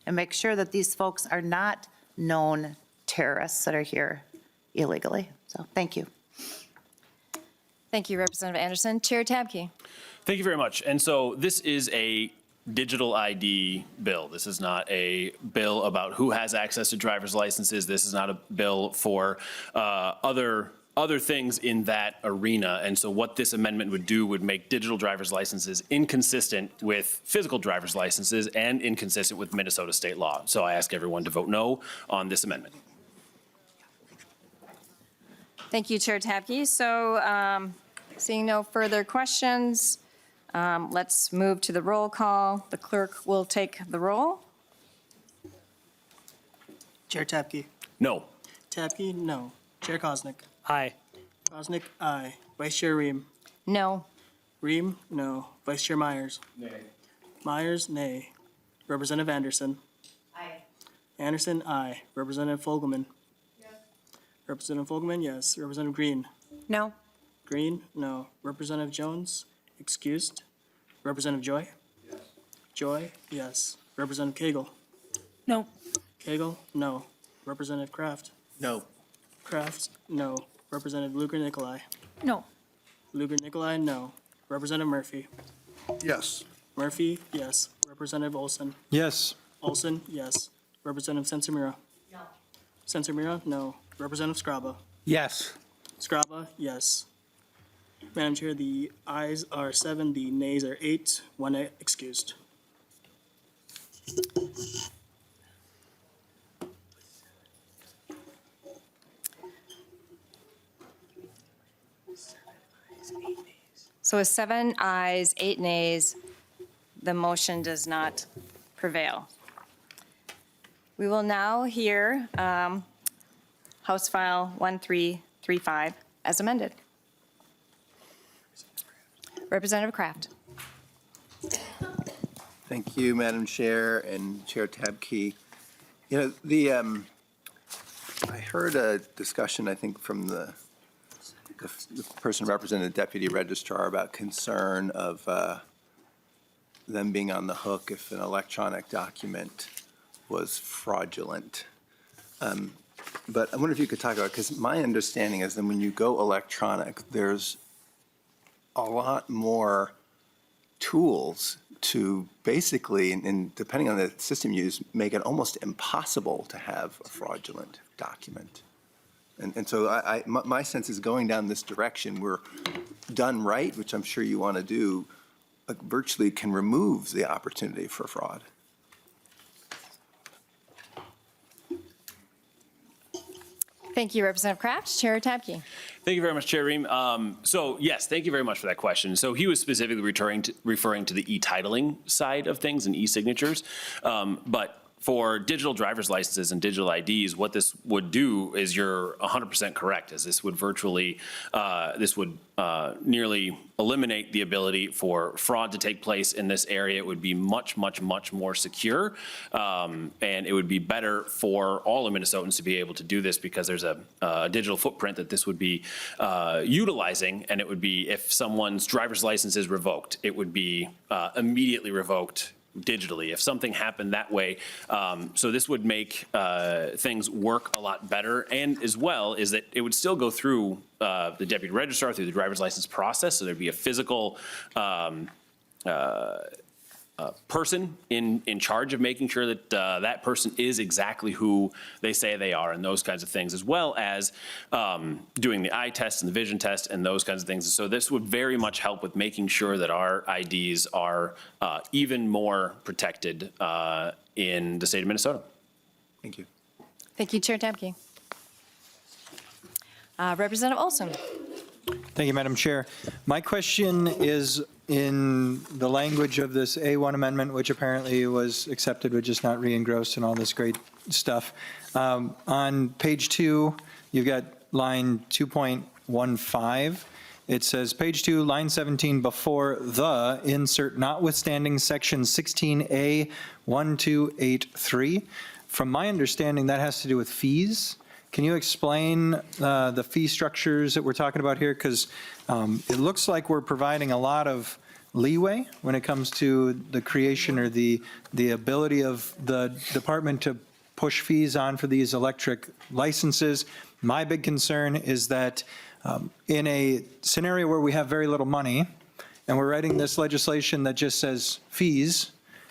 and make sure that these folks are not known terrorists that are here illegally. So thank you. Thank you, Representative Anderson. Chair Tabke. Thank you very much. And so this is a digital ID bill. This is not a bill about who has access to driver's licenses. This is not a bill for other things in that arena. And so what this amendment would do would make digital driver's licenses inconsistent with physical driver's licenses and inconsistent with Minnesota state law. So I ask everyone to vote no on this amendment. Thank you, Chair Tabke. So seeing no further questions, let's move to the roll call. The clerk will take the roll. Chair Tabke. No. Tabke, no. Chair Koegel. Aye. Koegel, aye. Vice Chair Ream. No. Ream, no. Vice Chair Myers. Nay. Myers, nay. Representative Anderson. Aye. Anderson, aye. Representative Fogelman. Yes. Representative Fogelman, yes. Representative Green. No. Green, no. Representative Jones, excused. Representative Joy. Yes. Joy, yes. Representative Koegel. No. Koegel, no. Representative Kraft. No. Kraft, no. Representative Luger-Nikolai. No. Luger-Nikolai, no. Representative Murphy. Yes. Murphy, yes. Representative Olson. Yes. Olson, yes. Representative Sensimira. No. Sensimira, no. Representative Scraba. Yes. Scraba, yes. Madam Chair, the ayes are 7, the nays are 8, 1 excused. So with 7 ayes, 8 nays, the motion does not prevail. We will now hear House File 1335 as amended. Representative Kraft. Thank you, Madam Chair and Chair Tabke. You know, I heard a discussion, I think, from the person representing the Deputy Registrar about concern of them being on the hook if an electronic document was fraudulent. But I wonder if you could talk about, because my understanding is that when you go electronic, there's a lot more tools to basically, and depending on the system you use, make it almost impossible to have a fraudulent document. And so my sense is going down this direction, we're done right, which I'm sure you want to do, virtually can remove the opportunity for fraud. Thank you, Representative Kraft. Chair Tabke. Thank you very much, Chair Ream. So yes, thank you very much for that question. So he was specifically referring to the e-titling side of things and e-signatures. But for digital driver's licenses and digital IDs, what this would do is you're 100% correct, as this would virtually, nearly eliminate the ability for fraud to take place in this area. It would be much, much, much more secure. And it would be better for all of Minnesotans to be able to do this because there's a digital footprint that this would be utilizing. And it would be, if someone's driver's license is revoked, it would be immediately revoked digitally if something happened that way. So this would make things work a lot better. And as well is that it would still go through the Deputy Registrar, through the driver's license process. So there'd be a physical person in charge of making sure that that person is exactly who they say they are, and those kinds of things, as well as doing the eye test and the vision test and those kinds of things. So this would very much help with making sure that our IDs are even more protected in the state of Minnesota. Thank you. Thank you, Chair Tabke. Representative Olson. Thank you, Madam Chair. My question is in the language of this A1 amendment, which apparently was accepted, but just not re-engrossed and all this great stuff. On page 2, you've got line 2.15. It says, page 2, line 17, before the insert notwithstanding section 16A 1283. From my understanding, that has to do with fees. Can you explain the fee structures that we're talking about here? Because it looks like we're providing a lot of leeway when it comes to the creation or the ability of the department to push fees on for these electric licenses. My big concern is that in a scenario where we have very little money and we're writing this legislation that just says fees,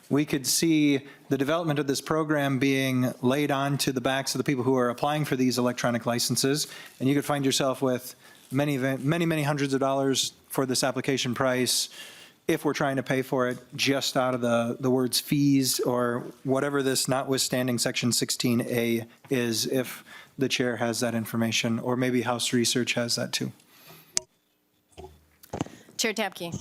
we could see the development of this program being laid on to the backs of the people who are applying for these electronic licenses. And you could find yourself with many, many hundreds of dollars for this application price if we're trying to pay for it just out of the words fees or whatever this notwithstanding section 16A is, if the chair has that information, or maybe House Research has that too. Chair Tabke.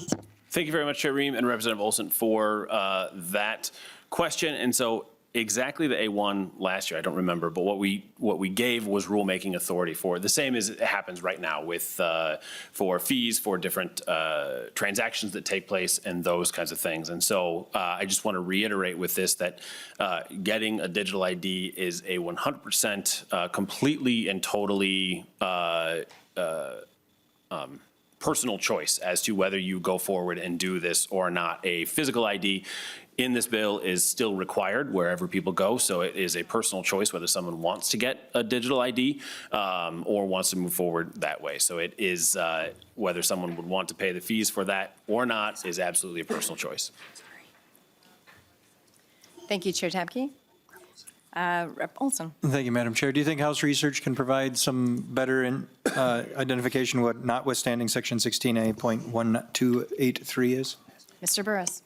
Thank you very much, Chair Ream and Representative Olson, for that question. And so exactly the A1 last year, I don't remember, but what we gave was rulemaking authority for the same as it happens right now with for fees for different transactions that take place and those kinds of things. And so I just want to reiterate with this that getting a digital ID is a 100% completely and totally personal choice as to whether you go forward and do this or not. A physical ID in this bill is still required wherever people go, so it is a personal choice whether someone wants to get a digital ID or wants to move forward that way. So it is whether someone would want to pay the fees for that or not is absolutely a personal choice. Thank you, Chair Tabke. Rep. Olson. Thank you, Madam Chair. Do you think House research can provide some better identification what notwithstanding Section 16A.1283 is? Mr. Burris.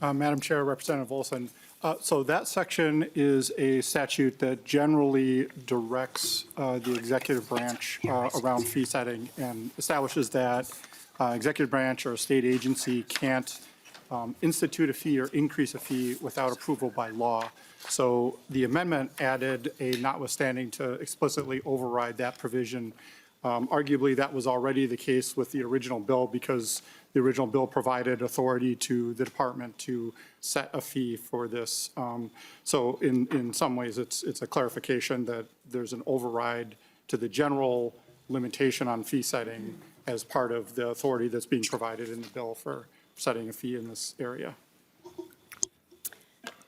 Madam Chair, Representative Olson. So that section is a statute that generally directs the executive branch around fee setting and establishes that executive branch or a state agency can't institute a fee or increase a fee without approval by law. So the amendment added a notwithstanding to explicitly override that provision. Arguably, that was already the case with the original bill because the original bill provided authority to the department to set a fee for this. So in some ways, it's a clarification that there's an override to the general limitation on fee setting as part of the authority that's being provided in the bill for setting a fee in this area.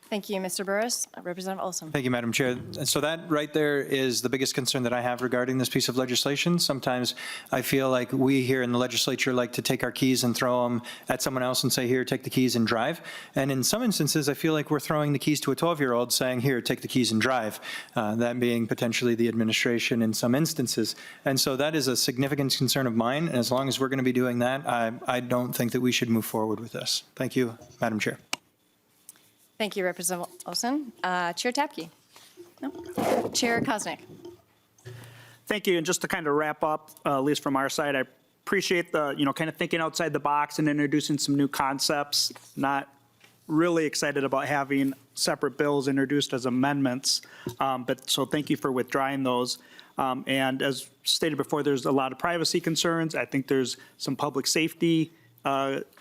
Thank you, Mr. Burris. Representative Olson. Thank you, Madam Chair. So that right there is the biggest concern that I have regarding this piece of legislation. Sometimes I feel like we here in the legislature like to take our keys and throw them at someone else and say, here, take the keys and drive. And in some instances, I feel like we're throwing the keys to a 12-year-old saying, here, take the keys and drive, that being potentially the administration in some instances. And so that is a significant concern of mine. And as long as we're going to be doing that, I don't think that we should move forward with this. Thank you, Madam Chair. Thank you, Representative Olson. Chair Tabke. No. Chair Koznick. Thank you. And just to kind of wrap up, at least from our side, I appreciate the, kind of thinking outside the box and introducing some new concepts. Not really excited about having separate bills introduced as amendments. But so thank you for withdrawing those. And as stated before, there's a lot of privacy concerns. I think there's some public safety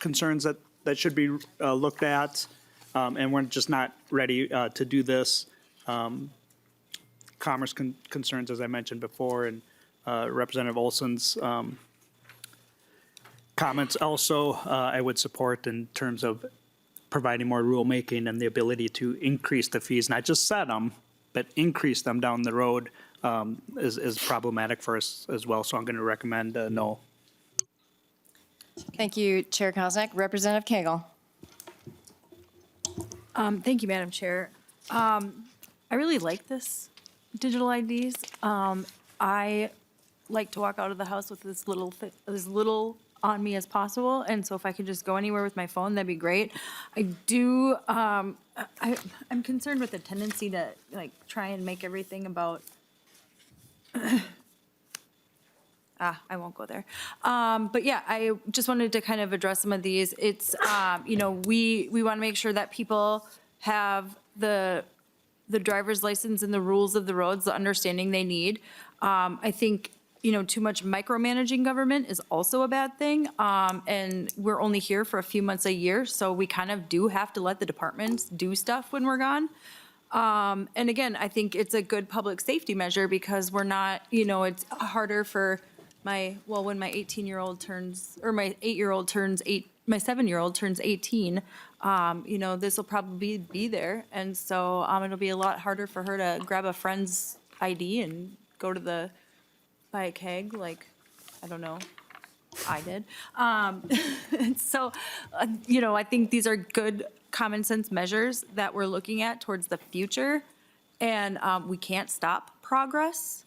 concerns that should be looked at. And we're just not ready to do this. Commerce concerns, as I mentioned before, and Representative Olson's comments also I would support in terms of providing more rulemaking and the ability to increase the fees, not just set them, but increase them down the road is problematic for us as well. So I'm going to recommend no. Thank you, Chair Koznick. Representative Koegel. Thank you, Madam Chair. I really like this digital IDs. I like to walk out of the house with as little on me as possible, and so if I could just go anywhere with my phone, that'd be great. I do. I'm concerned with the tendency to try and make everything about. I won't go there. But yeah, I just wanted to kind of address some of these. It's, we want to make sure that people have the driver's license and the rules of the roads, the understanding they need. I think, too much micromanaging government is also a bad thing. And we're only here for a few months a year, so we kind of do have to let the departments do stuff when we're gone. And again, I think it's a good public safety measure because we're not, it's harder for when my 18-year-old turns, or my 8-year-old turns my 7-year-old turns 18, this will probably be there. And so it'll be a lot harder for her to grab a friend's ID and go to buy a keg, I don't know, I did. And so, I think these are good common sense measures that we're looking at towards the future. And we can't stop progress.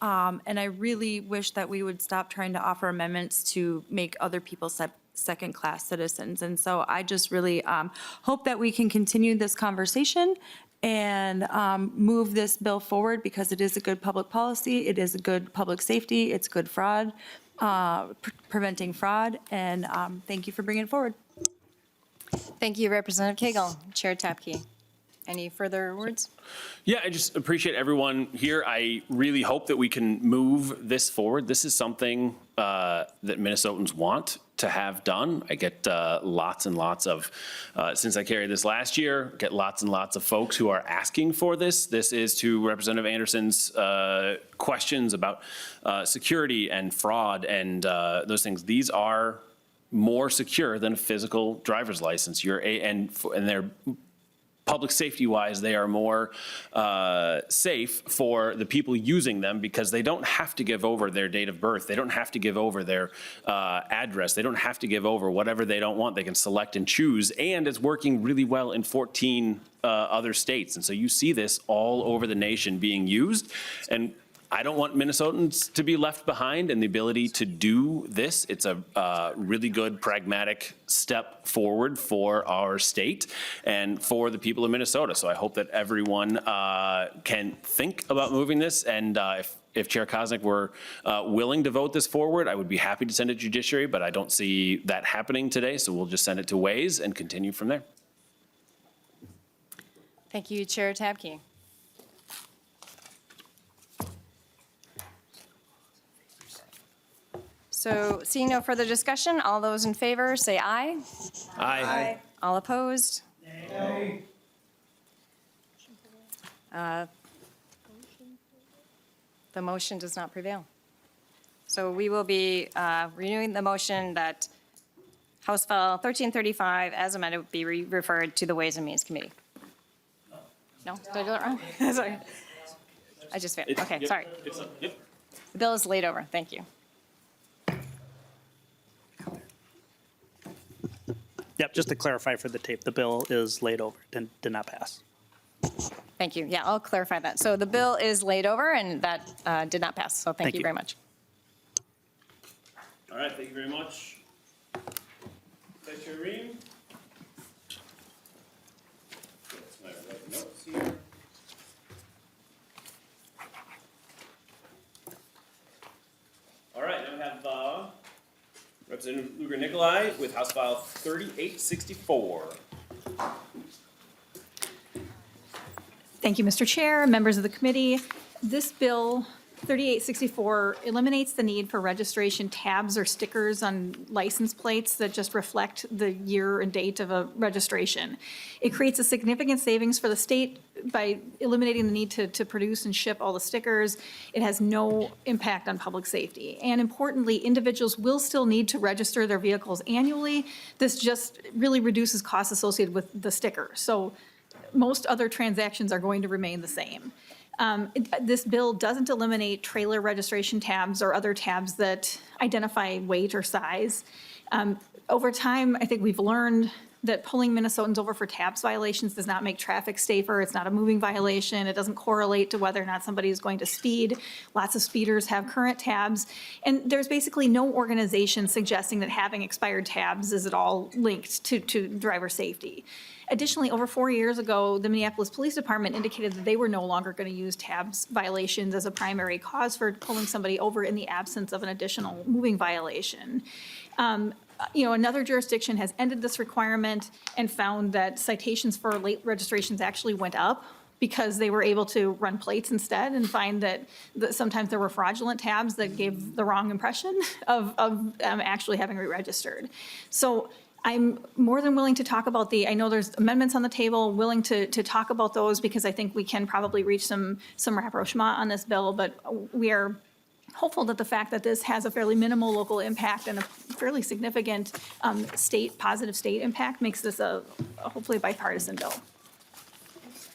And I really wish that we would stop trying to offer amendments to make other people second-class citizens. And so I just really hope that we can continue this conversation and move this bill forward because it is a good public policy, it is a good public safety, it's good fraud, preventing fraud, and thank you for bringing it forward. Thank you, Representative Koegel. Chair Tabke. Any further words? Yeah, I just appreciate everyone here. I really hope that we can move this forward. This is something that Minnesotans want to have done. I get lots and lots of, since I carried this last year, get lots and lots of folks who are asking for this. This is to Representative Anderson's questions about security and fraud and those things. These are more secure than a physical driver's license. And they're public safety wise, they are more safe for the people using them because they don't have to give over their date of birth. They don't have to give over their address. They don't have to give over whatever they don't want. They can select and choose, and it's working really well in 14 other states. And so you see this all over the nation being used. And I don't want Minnesotans to be left behind in the ability to do this. It's a really good pragmatic step forward for our state and for the people of Minnesota. So I hope that everyone can think about moving this. And if Chair Koegel were willing to vote this forward, I would be happy to send it to Judiciary, but I don't see that happening today. So we'll just send it to Ways and continue from there. Thank you, Chair Tabke. So seeing no further discussion, all those in favor say aye. Aye. All opposed? The motion does not prevail. So we will be renewing the motion that House File 1335 as amended be referred to the Ways and Means Committee. No, did I do it wrong? Sorry. I just failed. Okay, sorry. The bill is laid over. Thank you. Yep, just to clarify for the tape, the bill is laid over, did not pass. Thank you. Yeah, I'll clarify that. So the bill is laid over, and that did not pass. So thank you very much. All right, thank you very much. Vice Chair Ream. That's my right notes here. All right, now we have Representative Luger-Nikolai with House File 3864. Thank you, Mr. Chair, members of the committee. This bill, 3864, eliminates the need for registration tabs or stickers on license plates that just reflect the year and date of a registration. It creates a significant savings for the state by eliminating the need to produce and ship all the stickers. It has no impact on public safety. And importantly, individuals will still need to register their vehicles annually. This just really reduces costs associated with the sticker. So most other transactions are going to remain the same. This bill doesn't eliminate trailer registration tabs or other tabs that identify weight or size. Over time, I think we've learned that pulling Minnesotans over for tabs violations does not make traffic safer. It's not a moving violation. It doesn't correlate to whether or not somebody is going to speed. Lots of speeders have current tabs. And there's basically no organization suggesting that having expired tabs is at all linked to driver safety. Additionally, over 4 years ago, the Minneapolis Police Department indicated that they were no longer going to use tabs violations as a primary cause for pulling somebody over in the absence of an additional moving violation. Another jurisdiction has ended this requirement and found that citations for late registrations actually went up because they were able to run plates instead and find that sometimes there were fraudulent tabs that gave the wrong impression of actually having re-registered. So I'm more than willing to talk about I know there's amendments on the table, willing to talk about those because I think we can probably reach some rapprochement on this bill, but we are hopeful that the fact that this has a fairly minimal local impact and a fairly significant positive state impact makes this a hopefully bipartisan bill.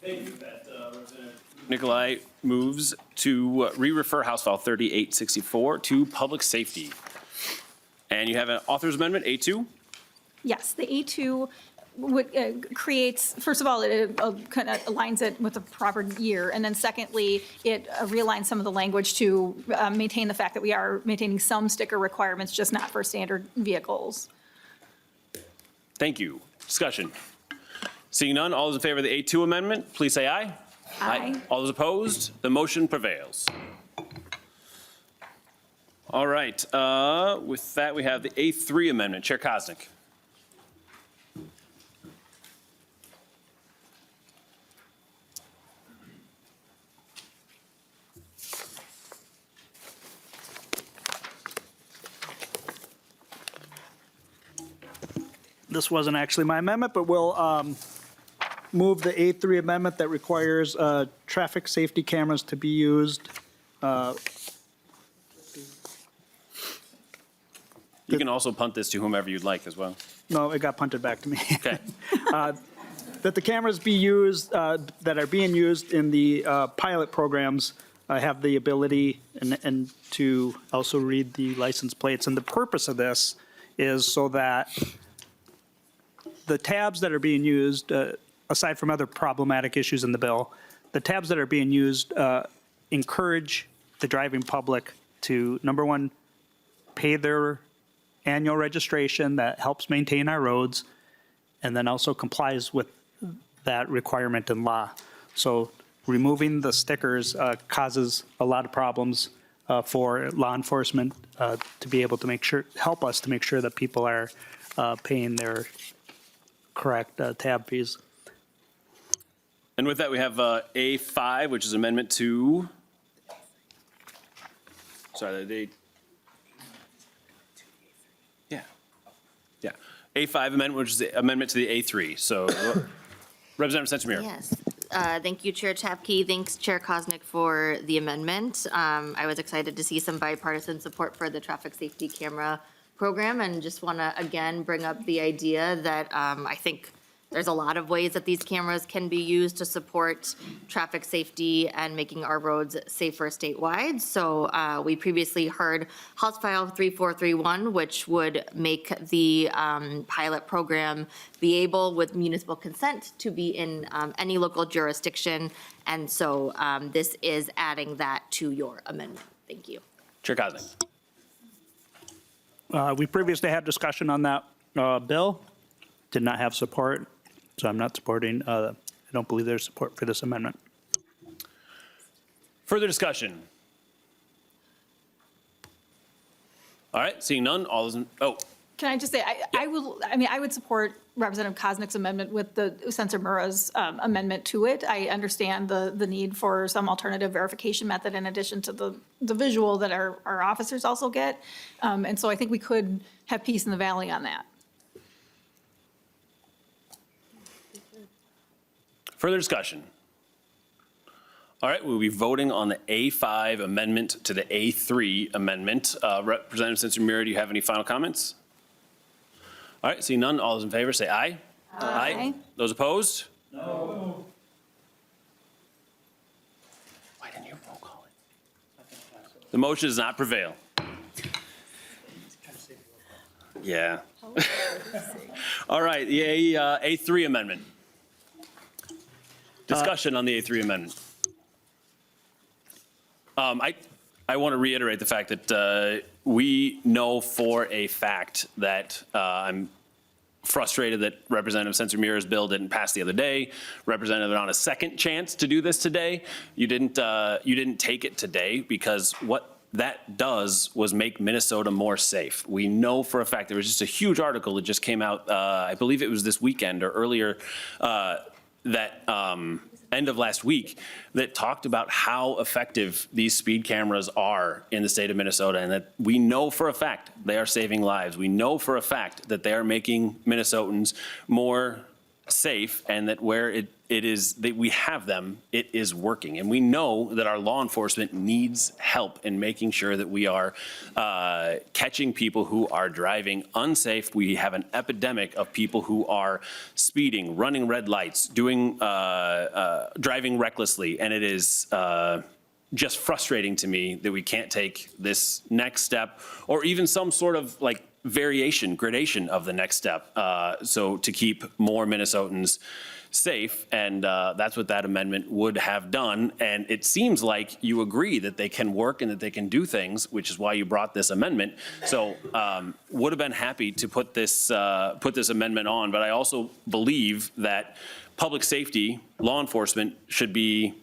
Thank you. That Representative Nikolai moves to re-refer House File 3864 to Public Safety. And you have an author's amendment, A2? Yes, the A2 creates, first of all, it kind of aligns it with the proper year. And then secondly, it realigns some of the language to maintain the fact that we are maintaining some sticker requirements, just not for standard vehicles. Thank you. Discussion. Seeing none, all those in favor of the A2 amendment, please say aye. Aye. All those opposed, the motion prevails. All right, with that, we have the A3 amendment. Chair Koegel. This wasn't actually my amendment, but we'll move the A3 amendment that requires traffic safety cameras to be used. You can also punt this to whomever you'd like as well. No, it got punted back to me. Okay. that the cameras be used, that are being used in the pilot programs have the ability and to also read the license plates. And the purpose of this is so that the tabs that are being used, aside from other problematic issues in the bill, the tabs that are being used encourage the driving public to, number one, pay their annual registration that helps maintain our roads, and then also complies with that requirement in law. So removing the stickers causes a lot of problems for law enforcement to be able to help us to make sure that people are paying their correct tab fees. And with that, we have A5, which is amendment to, sorry, yeah. A5 amendment, which is the amendment to the A3. So Representative Centimere. Yes. Thank you, Chair Tabke. Thanks, Chair Koegel, for the amendment. I was excited to see some bipartisan support for the traffic safety camera program, and just want to, again, bring up the idea that I think there's a lot of ways that these cameras can be used to support traffic safety and making our roads safer statewide. So we previously heard House File 3431, which would make the pilot program be able, with municipal consent, to be in any local jurisdiction. And so this is adding that to your amendment. Thank you. Chair Koegel. We previously had discussion on that bill, did not have support, so I'm not supporting, I don't believe there's support for this amendment. Further discussion? All right, seeing none, all those in, Can I just say, I would support Representative Koegler's amendment with the Sensor Murrah's amendment to it. I understand the need for some alternative verification method in addition to the visual that our officers also get. And so I think we could have peace in the valley on that. further discussion? All right, we'll be voting on the A5 amendment to the A3 amendment. Representative Centimere, do you have any final comments? All right, seeing none, all those in favor say aye. Aye. Those opposed? No. Why didn't you roll call it? The motion does not prevail. Yeah. All right, the A3 amendment. Discussion on the A3 amendment. I want to reiterate the fact that we know for a fact that I'm frustrated that Representative Centimire's bill didn't pass the other day. Representative on a second chance to do this today. You didn't take it today because what that does was make Minnesota more safe. We know for a fact, there was just a huge article that just came out, I believe it was this weekend or earlier, end of last week, that talked about how effective these speed cameras are in the state of Minnesota, and that we know for a fact they are saving lives. We know for a fact that they are making Minnesotans more safe, and that where it is that we have them, it is working. And we know that our law enforcement needs help in making sure that we are catching people who are driving unsafe. We have an epidemic of people who are speeding, running red lights, doing driving recklessly, and it is just frustrating to me that we can't take this next step, or even some sort of like gradation of the next step, so to keep more Minnesotans safe. And that's what that amendment would have done. And it seems like you agree that they can work and that they can do things, which is why you brought this amendment. So would have been happy to put this amendment on. But I also believe that public safety, law enforcement should be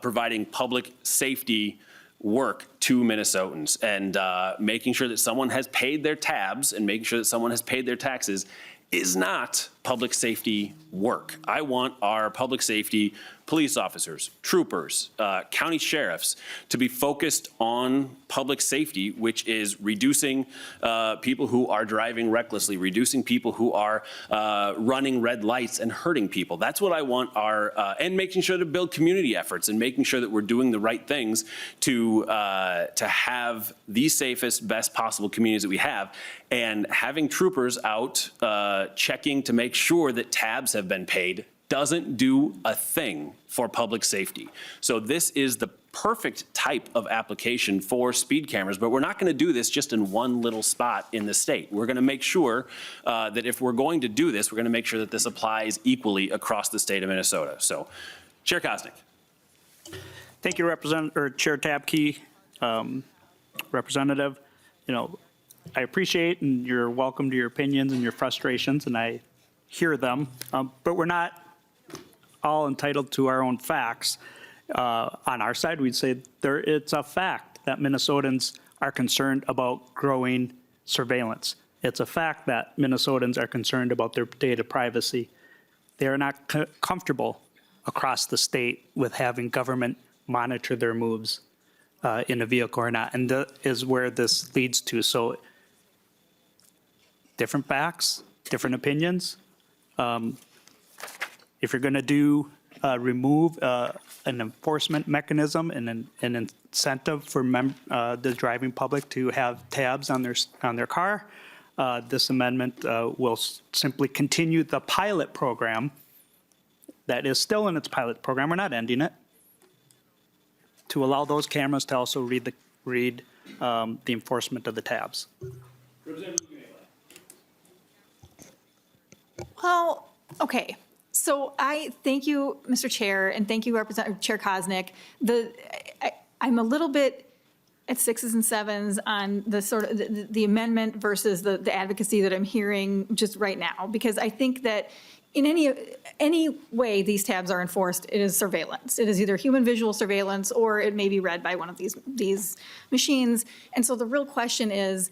providing public safety work to Minnesotans, and making sure that someone has paid their tabs and making sure that someone has paid their taxes is not public safety work. I want our public safety police officers, troopers, county sheriffs to be focused on public safety, which is reducing people who are driving recklessly, reducing people who are running red lights and hurting people. That's what I want and making sure to build community efforts and making sure that we're doing the right things to have the safest, best possible communities that we have, and having troopers out checking to make sure that tabs have been paid doesn't do a thing for public safety. So this is the perfect type of application for speed cameras, but we're not going to do this just in one little spot in the state. We're going to make sure that if we're going to do this, we're going to make sure that this applies equally across the state of Minnesota. So, Chair Koegel. Thank you, Chair Tabke, Representative. I appreciate and you're welcome to your opinions and your frustrations, and I hear them, but we're not all entitled to our own facts. On our side, we'd say it's a fact that Minnesotans are concerned about growing surveillance. It's a fact that Minnesotans are concerned about their data privacy. They are not comfortable across the state with having government monitor their moves in a vehicle or not, and that is where this leads to. So different facts, different opinions. If you're going to remove an enforcement mechanism and an incentive for the driving public to have tabs on their car, this amendment will simply continue the pilot program that is still in its pilot program. We're not ending it, to allow those cameras to also read the enforcement of the tabs. Well, okay. So I thank you, Mr. Chair, and thank you, Representative Chair Koegel. I'm a little bit at sixes and sevens on the sort of the amendment versus the advocacy that I'm hearing just right now, because I think that in any way these tabs are enforced, it is surveillance. It is either human visual surveillance or it may be read by one of these machines. And so the real question is,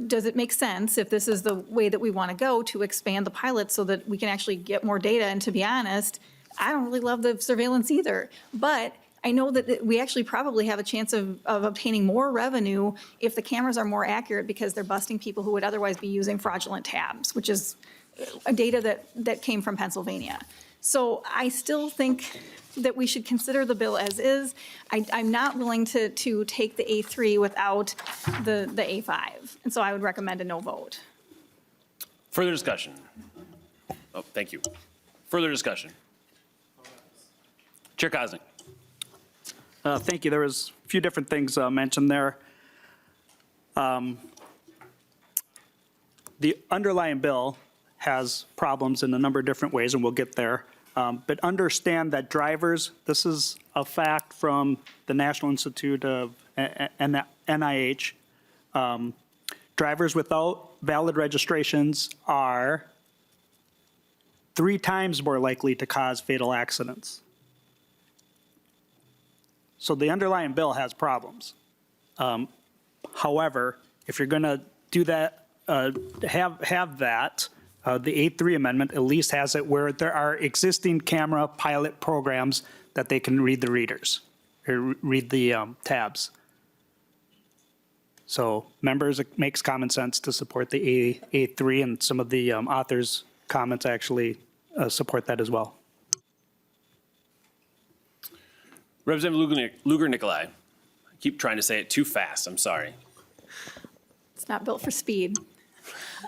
does it make sense, if this is the way that we want to go, to expand the pilot so that we can actually get more data? And to be honest, I don't really love the surveillance either. But I know that we actually probably have a chance of obtaining more revenue if the cameras are more accurate, because they're busting people who would otherwise be using fraudulent tabs, which is data that came from Pennsylvania. So I still think that we should consider the bill as is. I'm not willing to take the A3 without the A5. And so I would recommend a no vote. Further discussion? Oh, thank you. Further discussion? Chair Koegel. Thank you. There was a few different things mentioned there. The underlying bill has problems in a number of different ways, and we'll get there. But understand that drivers, this is a fact from the National Institute of NIH, drivers without valid registrations are 3 times more likely to cause fatal accidents. So the underlying bill has problems. However, if you're going to do that, have that, the A3 amendment at least has it where there are existing camera pilot programs that they can read the readers, or read the tabs. So members, it makes common sense to support the A3, and some of the authors' comments actually support that as well. Representative Luger-Nikolai. I keep trying to say it too fast. I'm sorry. It's not built for speed.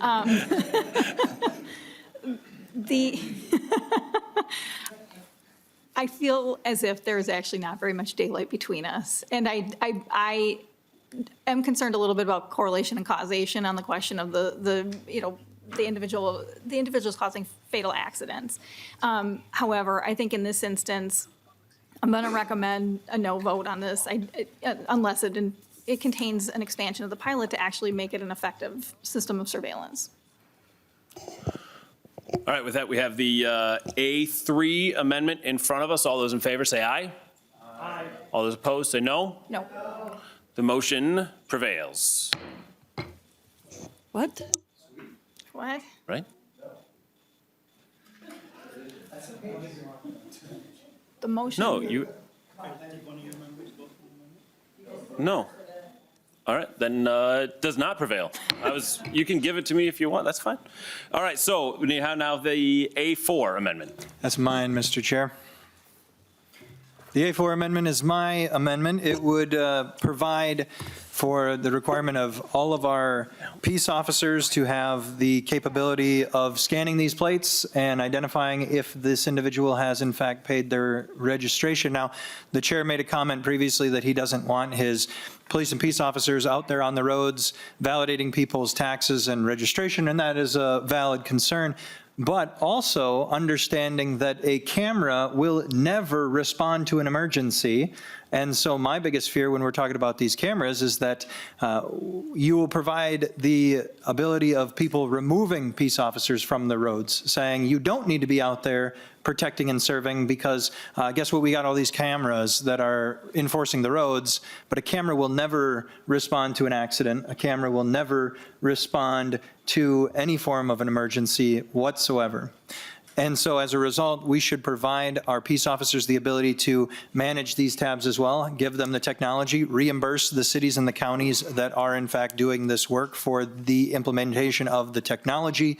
I feel as if there is actually not very much daylight between us. And I am concerned a little bit about correlation and causation on the question of the individuals causing fatal accidents. However, I think in this instance, I'm going to recommend a no vote on this, unless it contains an expansion of the pilot to actually make it an effective system of surveillance. All right, with that, we have the A3 amendment in front of us. All those in favor say aye. Aye. All those opposed say no. No. The motion prevails. What? What? Right? The motion? No, you. No. All right, then it does not prevail. You can give it to me if you want, that's fine. All right, so we have now the A4 amendment. That's mine, Mr. Chair. The A4 amendment is my amendment. It would provide for the requirement of all of our peace officers to have the capability of scanning these plates and identifying if this individual has in fact paid their registration. Now, the chair made a comment previously that he doesn't want his police and peace officers out there on the roads validating people's taxes and registration, and that is a valid concern. But also understanding that a camera will never respond to an emergency. And so my biggest fear when we're talking about these cameras is that you will provide the ability of people removing peace officers from the roads, saying you don't need to be out there protecting and serving because guess what, we got all these cameras that are enforcing the roads, but a camera will never respond to an accident. A camera will never respond to any form of an emergency whatsoever. And so as a result, we should provide our peace officers the ability to manage these tabs as well, give them the technology, reimburse the cities and the counties that are in fact doing this work for the implementation of the technology.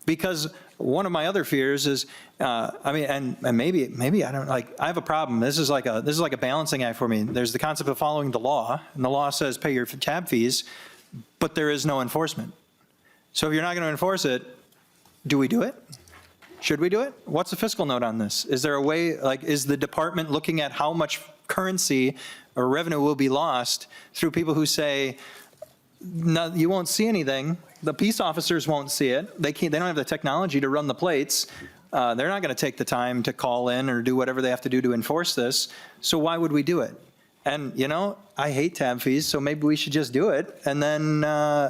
Because one of my other fears is, and maybe I don't I have a problem. This is like a balancing act for me. There's the concept of following the law, and the law says pay your tab fees, but there is no enforcement. So if you're not going to enforce it, do we do it? Should we do it? What's the fiscal note on this? Is there a way, is the department looking at how much currency or revenue will be lost through people who say, no, you won't see anything. The peace officers won't see it. They don't have the technology to run the plates. They're not going to take the time to call in or do whatever they have to do to enforce this. So why would we do it? And, I hate tab fees, so maybe we should just do it. And then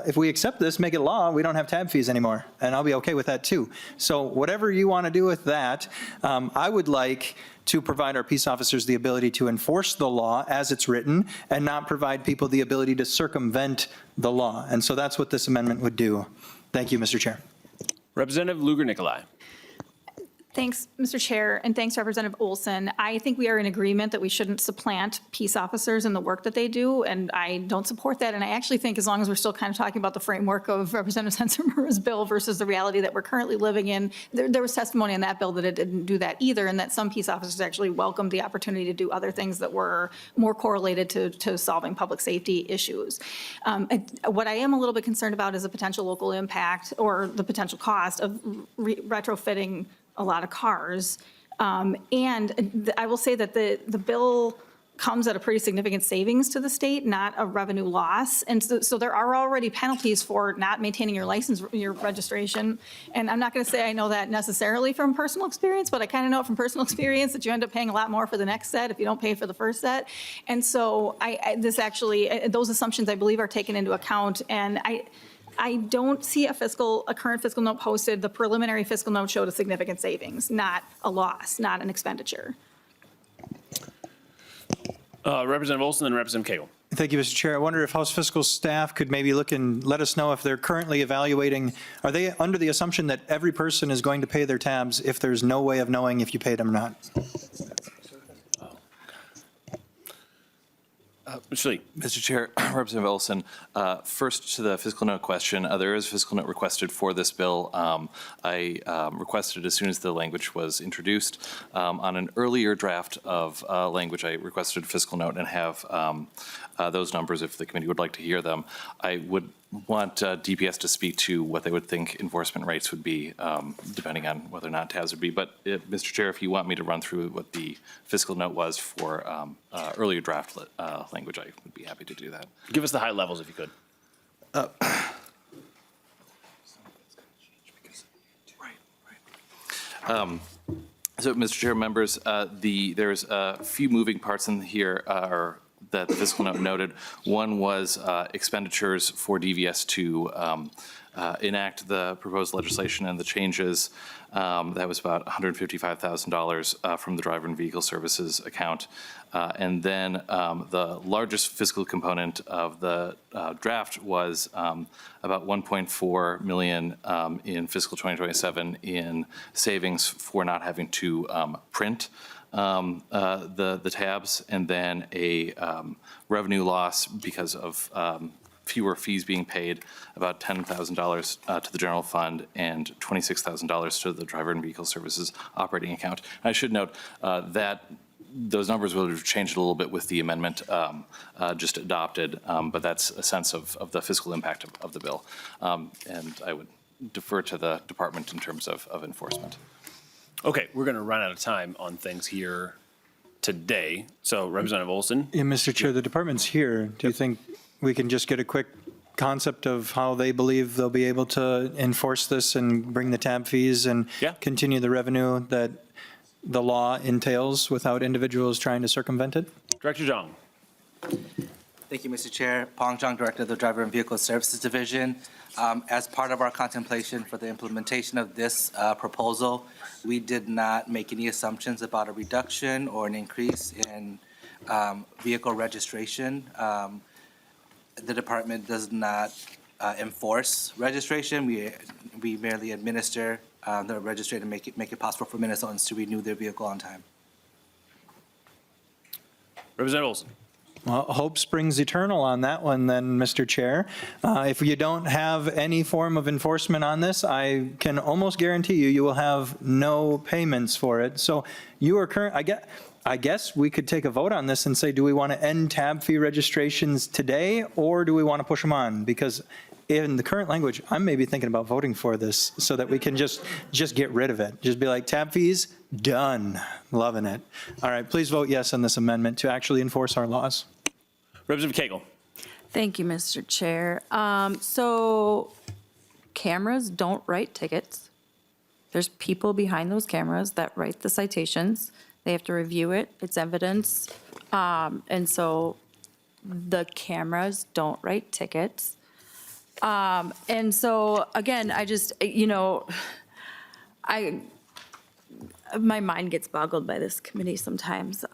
if we accept this, make it law, we don't have tab fees anymore. And I'll be okay with that too. So whatever you want to do with that, I would like to provide our peace officers the ability to enforce the law as it's written and not provide people the ability to circumvent the law. And so that's what this amendment would do. Thank you, Mr. Chair. Representative Luger-Nikolai. Thanks, Mr. Chair, and thanks, Representative Olson. I think we are in agreement that we shouldn't supplant peace officers in the work that they do, and I don't support that. And I actually think as long as we're still kind of talking about the framework of Representative Sensenbrenner's bill versus the reality that we're currently living in, there was testimony in that bill that it didn't do that either, and that some peace officers actually welcomed the opportunity to do other things that were more correlated to solving public safety issues. What I am a little bit concerned about is the potential local impact or the potential cost of retrofitting a lot of cars. And I will say that the bill comes at a pretty significant savings to the state, not a revenue loss. And so there are already penalties for not maintaining your license, your registration. And I'm not going to say I know that necessarily from personal experience, but I kind of know it from personal experience that you end up paying a lot more for the next set if you don't pay for the first set. And so those assumptions I believe are taken into account. And I don't see a current fiscal note posted. The preliminary fiscal note showed a significant savings, not a loss, not an expenditure. Representative Olson and Representative Koegel. Thank you, Mr. Chair. I wonder if House Fiscal staff could maybe look and let us know if they're currently evaluating, are they under the assumption that every person is going to pay their tabs if there's no way of knowing if you paid them or not? Mr. Lee. Mr. Chair, Representative Olson, first to the fiscal note question, there is a fiscal note requested for this bill. I requested as soon as the language was introduced. On an earlier draft of language, I requested a fiscal note and have those numbers if the committee would like to hear them. I would want DPS to speak to what they would think enforcement rates would be, depending on whether or not tabs would be. But Mr. Chair, if you want me to run through what the fiscal note was for earlier draft language, I would be happy to do that. Give us the high levels if you could. So, Mr. Chair, members, there's a few moving parts in here, that the fiscal note noted. One was expenditures for DVS to enact the proposed legislation and the changes. That was about $155,000 from the driver and vehicle services account. And then the largest fiscal component of the draft was about $1.4 million in fiscal 2027 in savings for not having to print the tabs, and then a revenue loss because of fewer fees being paid, about $10,000 to the general fund and $26,000 to the driver and vehicle services operating account. And I should note that those numbers will have changed a little bit with the amendment just adopted, but that's a sense of the fiscal impact of the bill. And I would defer to the department in terms of enforcement. Okay, we're going to run out of time on things here today. So Representative Olson? Yeah, Mr. Chair, the department's here. Do you think we can just get a quick concept of how they believe they'll be able to enforce this and bring the tab fees and continue the revenue that the law entails without individuals trying to circumvent it? Director Zhang. Thank you, Mr. Chair. Pong Zhang, Director of the Driver and Vehicle Services Division. As part of our contemplation for the implementation of this proposal, we did not make any assumptions about a reduction or an increase in vehicle registration. The department does not enforce registration. We merely administer the registry to make it possible for Minnesotans to renew their vehicle on time. Representative Olson. Well, hope springs eternal on that one then, Mr. Chair. If you don't have any form of enforcement on this, I can almost guarantee you will have no payments for it. So you are I guess we could take a vote on this and say, do we want to end tab fee registrations today, or do we want to push them on? Because in the current language, I'm maybe thinking about voting for this so that we can just get rid of it. Just be like, tab fees, done. Loving it. All right, please vote yes on this amendment to actually enforce our laws. Representative Koegel. Thank you, Mr. Chair. So cameras don't write tickets. There's people behind those cameras that write the citations. They have to review it. It's evidence. And so the cameras don't write tickets. And so, again, I just, my mind gets boggled by this committee sometimes.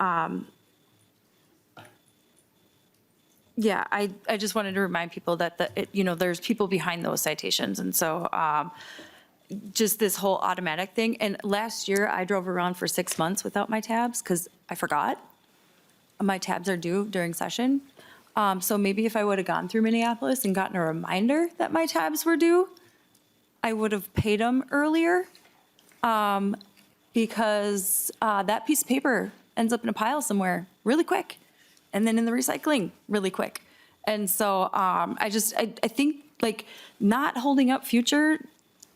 Yeah, I just wanted to remind people that, there's people behind those citations. And so just this whole automatic thing. And last year, I drove around for 6 months without my tabs because I forgot. My tabs are due during session. So maybe if I would have gone through Minneapolis and gotten a reminder that my tabs were due, I would have paid them earlier because that piece of paper ends up in a pile somewhere really quick and then in the recycling really quick. And so I think like not holding up future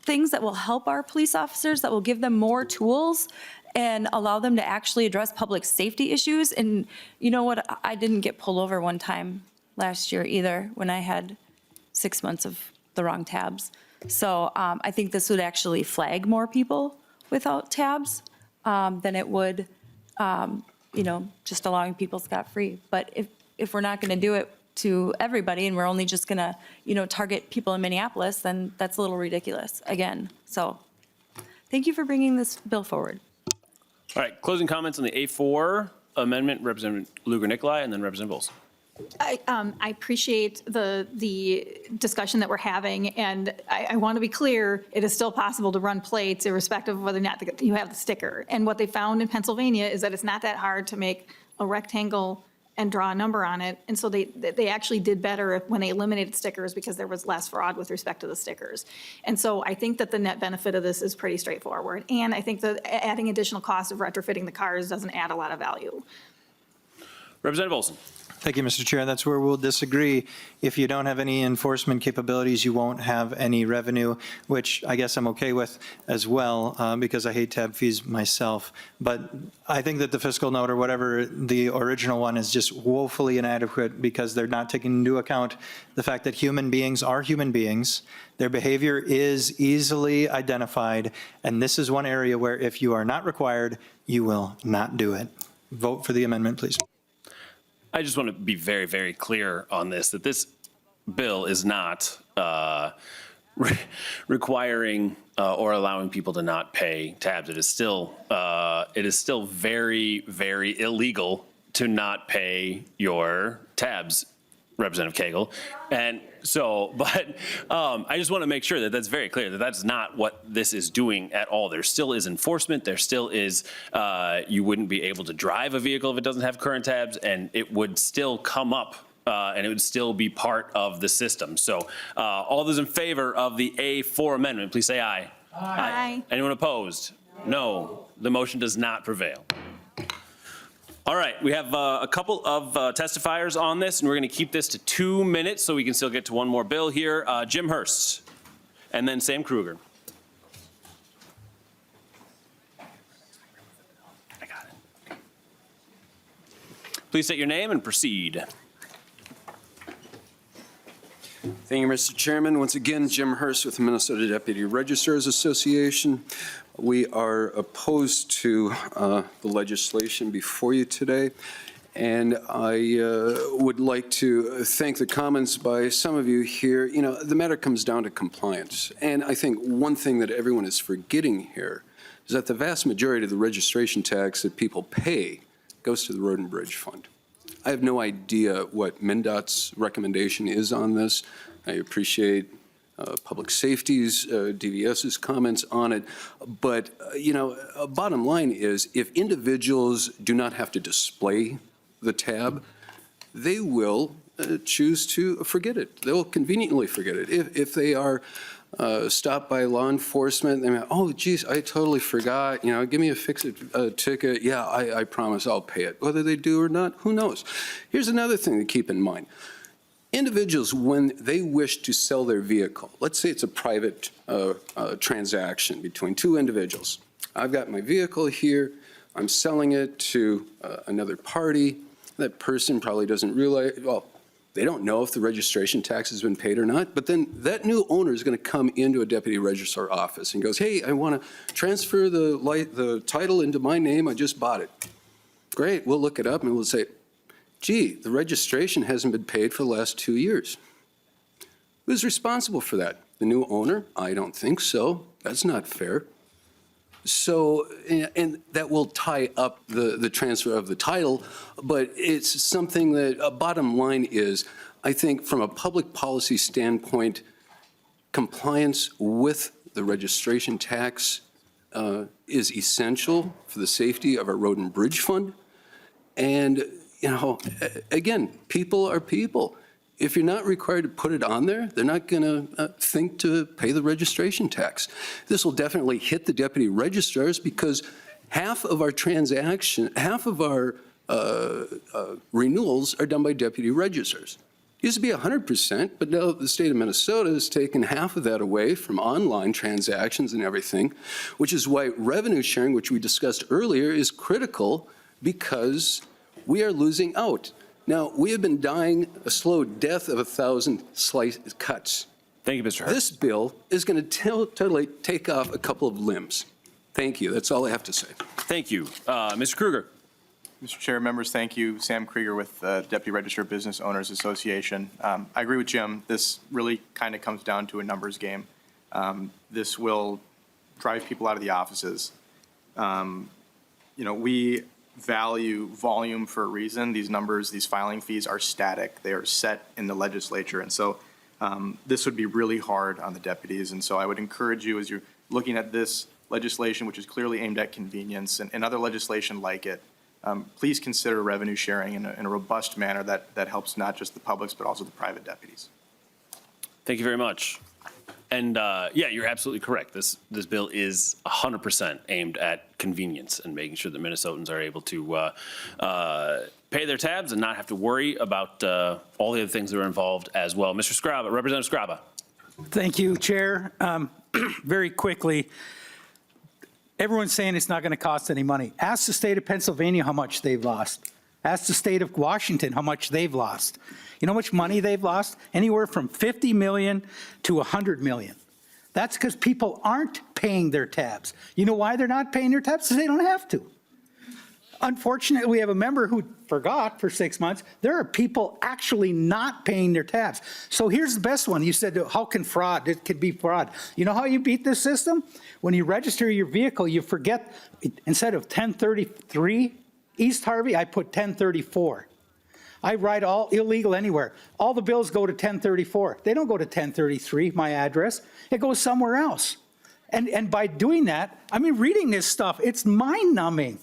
things that will help our police officers, that will give them more tools and allow them to actually address public safety issues. And you know what? I didn't get pulled over one time last year either when I had 6 months of the wrong tabs. So I think this would actually flag more people without tabs than it would, just allowing people scot-free. But if we're not going to do it to everybody and we're only just going to, target people in Minneapolis, then that's a little ridiculous again. So thank you for bringing this bill forward. All right, closing comments on the A4 amendment, Representative Luger-Nikolai, and then Representative Olson. I appreciate the discussion that we're having, and I want to be clear, it is still possible to run plates irrespective of whether or not you have the sticker. And what they found in Pennsylvania is that it's not that hard to make a rectangle and draw a number on it. And so they actually did better when they eliminated stickers because there was less fraud with respect to the stickers. And so I think that the net benefit of this is pretty straightforward. And I think that adding additional cost of retrofitting the cars doesn't add a lot of value. Representative Olson. Thank you, Mr. Chair. That's where we'll disagree. If you don't have any enforcement capabilities, you won't have any revenue, which I guess I'm okay with as well, because I hate tab fees myself. But I think that the fiscal note or whatever, the original one, is just woefully inadequate because they're not taking into account the fact that human beings are human beings. Their behavior is easily identified. And this is one area where if you are not required, you will not do it. Vote for the amendment, please. I just want to be very, very clear on this, that this bill is not requiring or allowing people to not pay tabs. It is still very, very illegal to not pay your tabs, Representative Koegel. And so, but I just want to make sure that that's very clear, that that's not what this is doing at all. There still is enforcement. There still is, you wouldn't be able to drive a vehicle if it doesn't have current tabs, and it would still come up and it would still be part of the system. So all those in favor of the A4 amendment, please say aye. Aye. Anyone opposed? No. The motion does not prevail. All right, we have a couple of testifiers on this, and we're going to keep this to 2 minutes so we can still get to one more bill here. Jim Hurst, and then Sam Kruger. I got it. Please state your name and proceed. Thank you, Mr. Chairman. Once again, Jim Hurst with the Minnesota Deputy Registrars Association. We are opposed to the legislation before you today, and I would like to thank the comments by some of you here. You know, the matter comes down to compliance, and I think one thing that everyone is forgetting here is that the vast majority of the registration tax that people pay goes to the Road and Bridge Fund. I have no idea what MnDOT's recommendation is on this. I appreciate Public Safety's, DVS's comments on it. But, bottom line is, if individuals do not have to display the tab, they will choose to forget it. They'll conveniently forget it. If they are stopped by law enforcement, they may, oh, geez, I totally forgot, give me a fix-it ticket. Yeah, I promise I'll pay it. Whether they do or not, who knows? Here's another thing to keep in mind. Individuals, when they wish to sell their vehicle, let's say it's a private transaction between two individuals. I've got my vehicle here, I'm selling it to another party. That person probably doesn't realize, well, they don't know if the registration tax has been paid or not, but then that new owner is going to come into a deputy registrar office and goes, hey, I want to transfer the title into my name, I just bought it. Great, we'll look it up and we'll say, gee, the registration hasn't been paid for the last 2 years. Who's responsible for that? The new owner? I don't think so. That's not fair. So, and that will tie up the transfer of the title, but it's something that, bottom line is, I think from a public policy standpoint, compliance with the registration tax is essential for the safety of our road and bridge fund. And again, people are people. If you're not required to put it on there, they're not going to think to pay the registration tax. This will definitely hit the deputy registrars because half of our renewals are done by deputy registrars. It used to be 100%, but now the state of Minnesota has taken half of that away from online transactions and everything, which is why revenue sharing, which we discussed earlier, is critical because we are losing out. Now, we have been dying a slow death of 1,000 cuts. Thank you, Mr. Hurst. This bill is going to totally take off a couple of limbs. Thank you. That's all I have to say. Thank you. Mr. Kruger. Mr. Chair, members, thank you. Sam Krieger with Deputy Register Business Owners Association. I agree with Jim. This really kind of comes down to a numbers game. This will drive people out of the offices. We value volume for a reason. These numbers, these filing fees are static. They are set in the legislature. And so this would be really hard on the deputies. And so I would encourage you, as you're looking at this legislation, which is clearly aimed at convenience, and other legislation like it, please consider revenue sharing in a robust manner that helps not just the publics, but also the private deputies. Thank you very much. And yeah, you're absolutely correct. This bill is 100% aimed at convenience and making sure that Minnesotans are able to pay their tabs and not have to worry about all the other things that are involved as well. Mr. Scraba, Representative Scraba. Thank you, Chair. Very quickly, everyone's saying it's not going to cost any money. Ask the state of Pennsylvania how much they've lost. Ask the state of Washington how much they've lost. You know how much money they've lost? Anywhere from $50 million to $100 million. That's because people aren't paying their tabs. You know why they're not paying their tabs? Because they don't have to. Unfortunately, we have a member who forgot for 6 months. There are people actually not paying their tabs. So here's the best one. You said, how can fraud? It could be fraud. You know how you beat this system? When you register your vehicle, you forget, instead of 1033 East Harvey, I put 1034. I write all illegal anywhere. All the bills go to 1034. They don't go to 1033, my address. It goes somewhere else. And by doing that, I mean, reading this stuff, it's mind-numbing.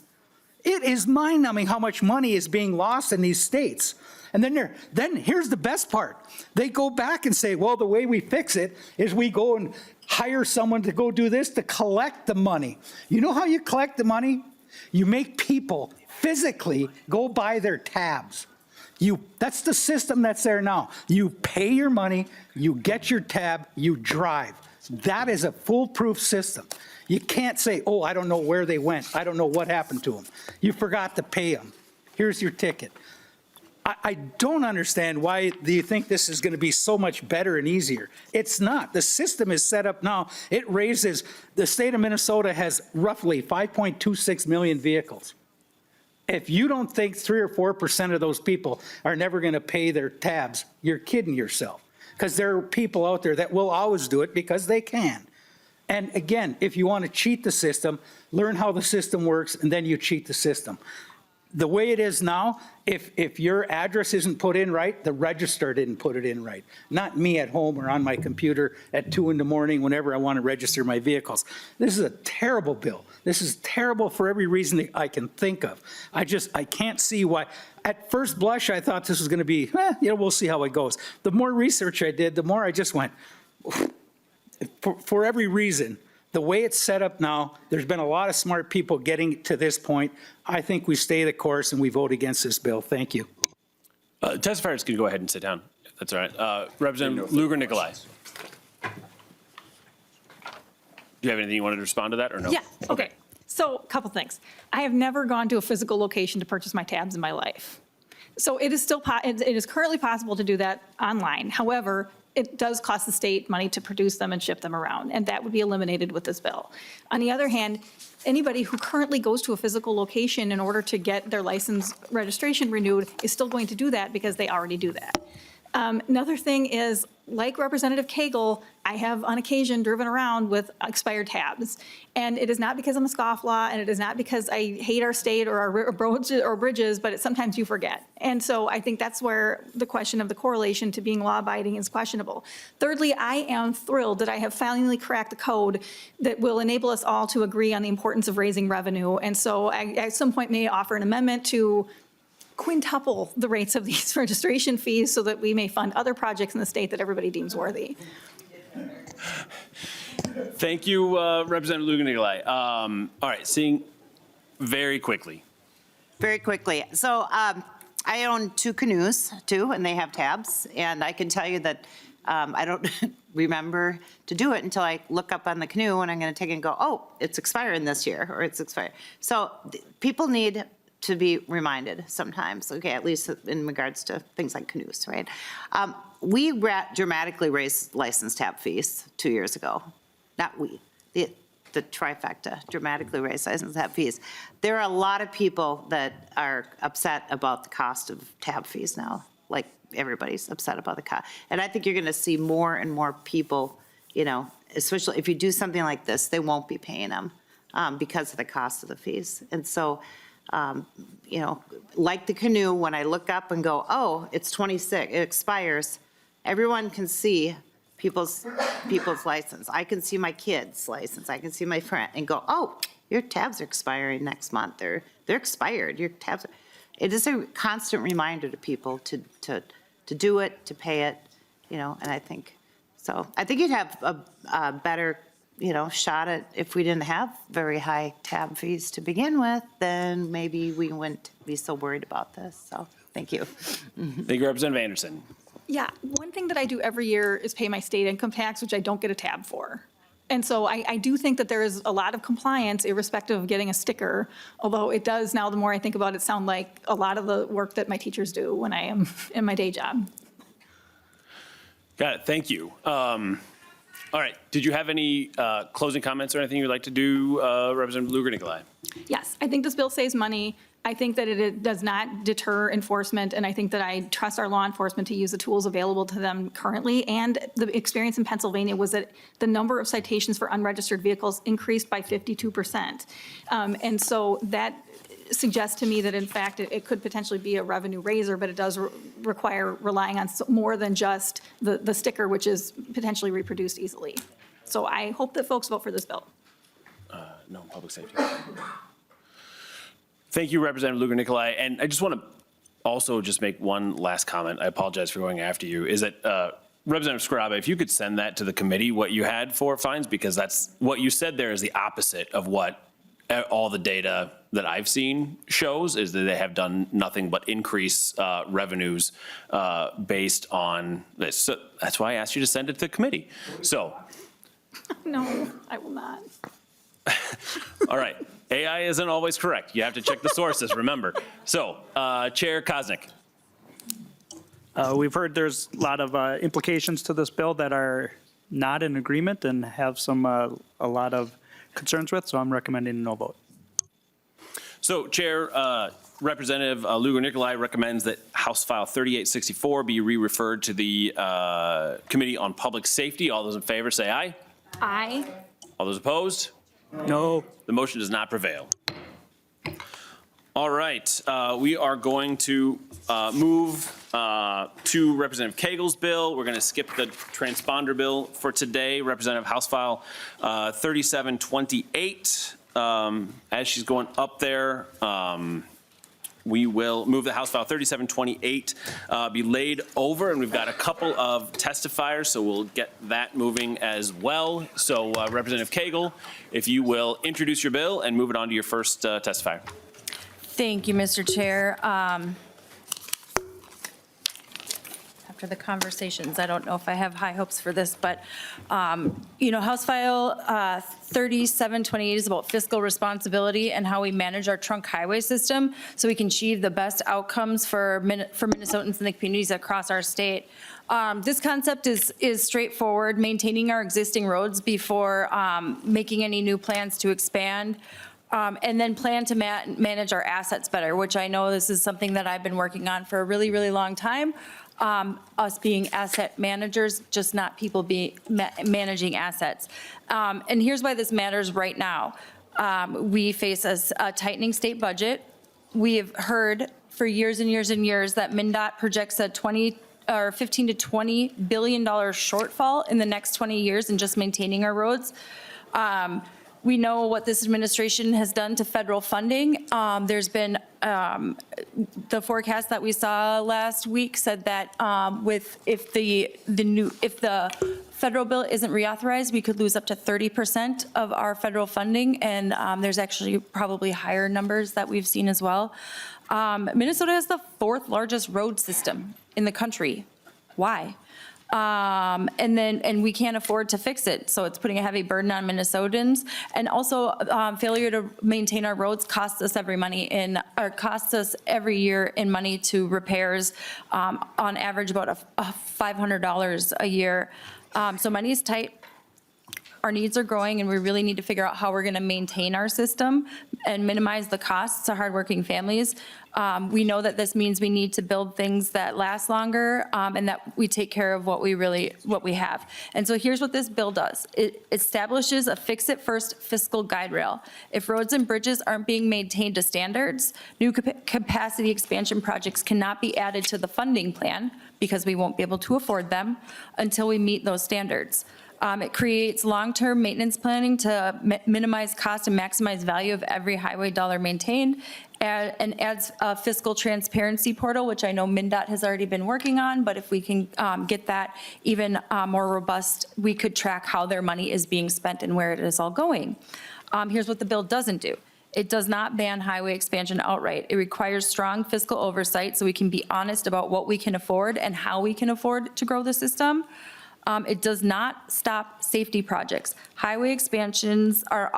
It is mind-numbing how much money is being lost in these states. And then here's the best part. They go back and say, well, the way we fix it is we go and hire someone to go do this to collect the money. You know how you collect the money? You make people physically go buy their tabs. That's the system that's there now. You pay your money, you get your tab, you drive. That is a foolproof system. You can't say, oh, I don't know where they went. I don't know what happened to them. You forgot to pay them. Here's your ticket. I don't understand why do you think this is going to be so much better and easier. It's not. The system is set up now. It raises, the state of Minnesota has roughly 5.26 million vehicles. If you don't think 3 or 4% of those people are never going to pay their tabs, you're kidding yourself. Because there are people out there that will always do it because they can. And again, if you want to cheat the system, learn how the system works, and then you cheat the system. The way it is now, if your address isn't put in right, the registrar didn't put it in right. Not me at home or on my computer at 2 in the morning whenever I want to register my vehicles. This is a terrible bill. This is terrible for every reason that I can think of. I can't see why. At first blush, I thought this was going to be, we'll see how it goes. The more research I did, the more I just went, for every reason. The way it's set up now, there's been a lot of smart people getting to this point. I think we stay the course and we vote against this bill. Thank you. Testifiers can go ahead and sit down. That's all right. Representative Luger-Nikolai. Do you have anything you wanted to respond to that or no? Yeah, okay. So a couple things. I have never gone to a physical location to purchase my tabs in my life. So it is still, it is currently possible to do that online. However, it does cost the state money to produce them and ship them around, and that would be eliminated with this bill. On the other hand, anybody who currently goes to a physical location in order to get their license registration renewed is still going to do that because they already do that. Another thing is, like Representative Koegel, I have on occasion driven around with expired tabs. And it is not because I'm a scofflaw, and it is not because I hate our state or our roads or bridges, but sometimes you forget. And so I think that's where the question of the correlation to being law-abiding is questionable. Thirdly, I am thrilled that I have finally cracked the code that will enable us all to agree on the importance of raising revenue. And so I at some point may offer an amendment to quintuple the rates of these registration fees so that we may fund other projects in the state that everybody deems worthy. Thank you, Representative Luger-Nikolai. All right, seeing very quickly. Very quickly. So I own 2 canoes, too, and they have tabs. And I can tell you that I don't remember to do it until I look up on the canoe and I'm going to take it and go, oh, it's expiring this year, or it's expired. So people need to be reminded sometimes, okay, at least in regards to things like canoes, right? We dramatically raised license tab fees 2 years ago. Not we, the trifecta dramatically raised license tab fees. There are a lot of people that are upset about the cost of tab fees now, like everybody's upset about the cost. And I think you're gonna see more and more people, especially if you do something like this, they won't be paying them because of the cost of the fees. And so, like the canoe, when I look up and go, oh, it's 26, it expires, everyone can see people's license. I can see my kid's license. I can see my friend and go, oh, your tabs are expiring next month. They're expired. Your tabs. It is a constant reminder to people to do it, to pay it, and I think you'd have a better shot at, if we didn't have very high tab fees to begin with, then maybe we wouldn't be so worried about this. So thank you. Thank you, Representative Anderson. Yeah, one thing that I do every year is pay my state income tax, which I don't get a tab for. And so I do think that there is a lot of compliance irrespective of getting a sticker, although it does now, the more I think about it, sound like a lot of the work that my teachers do when I am in my day job. Got it, thank you. All right, did you have any closing comments or anything you'd like to do, Representative Luger-Nikolai? Yes, I think this bill saves money. I think that it does not deter enforcement, and I think that I trust our law enforcement to use the tools available to them currently. And the experience in Pennsylvania was that the number of citations for unregistered vehicles increased by 52%. And so that suggests to me that, in fact, it could potentially be a revenue raiser, but it does require relying on more than just the sticker, which is potentially reproduced easily. So I hope that folks vote for this bill. No, public safety. Thank you, Representative Luger-Nikolai. And I just want to also just make one last comment. I apologize for going after you. Is that Representative Scaraba, if you could send that to the committee, what you had for fines, because that's what you said there is the opposite of what all the data that I've seen shows is that they have done nothing but increase revenues based on this. So that's why I asked you to send it to committee. So, No, I will not. all right, AI isn't always correct. You have to check the sources, remember. So, Chair Koegel. We've heard there's a lot of implications to this bill that are not in agreement and have some, a lot of concerns with, so I'm recommending a no vote. So Chair, Representative Luger-Nikolai recommends that House File 3864 be re-referred to the Committee on Public Safety. All those in favor say aye. Aye. All those opposed? No. The motion does not prevail. All right, we are going to move to Representative Koegel's bill. We're going to skip the transponder bill for today. Representative House File 3728. As she's going up there, we will move the House File 3728 be laid over, and we've got a couple of testifiers, so we'll get that moving as well. So Representative Koegel, if you will introduce your bill and move it on to your first testifier. Thank you, Mr. Chair. After the conversations, I don't know if I have high hopes for this, but, House File 3728 is about fiscal responsibility and how we manage our trunk highway system so we can achieve the best outcomes for Minnesotans and the communities across our state. This concept is straightforward, maintaining our existing roads before making any new plans to expand. And then plan to manage our assets better, which I know this is something that I've been working on for a really, really long time. Us being asset managers, just not people managing assets. And here's why this matters right now. We face a tightening state budget. We have heard for years and years and years that MnDOT projects a 15 to $20 billion shortfall in the next 20 years in just maintaining our roads. We know what this administration has done to federal funding. There's been the forecast that we saw last week said that if the federal bill isn't reauthorized, we could lose up to 30% of our federal funding, and there's actually probably higher numbers that we've seen as well. Minnesota has the 4th largest road system in the country. Why? And we can't afford to fix it. So it's putting a heavy burden on Minnesotans. And also failure to maintain our roads costs us costs us every year in money to repairs, on average about $500 a year. So money's tight. Our needs are growing, and we really need to figure out how we're going to maintain our system and minimize the costs to hardworking families. We know that this means we need to build things that last longer, and that we take care of what we have. And so here's what this bill does. It establishes a fix-it-first fiscal guide rail. If roads and bridges aren't being maintained to standards, new capacity expansion projects cannot be added to the funding plan because we won't be able to afford them until we meet those standards. It creates long-term maintenance planning to minimize cost and maximize value of every highway dollar maintained, and adds a fiscal transparency portal, which I know MnDOT has already been working on, but if we can get that even more robust, we could track how their money is being spent and where it is all going. Here's what the bill doesn't do. It does not ban highway expansion outright. It requires strong fiscal oversight so we can be honest about what we can afford and how we can afford to grow the system. It does not stop safety projects. Highway expansions are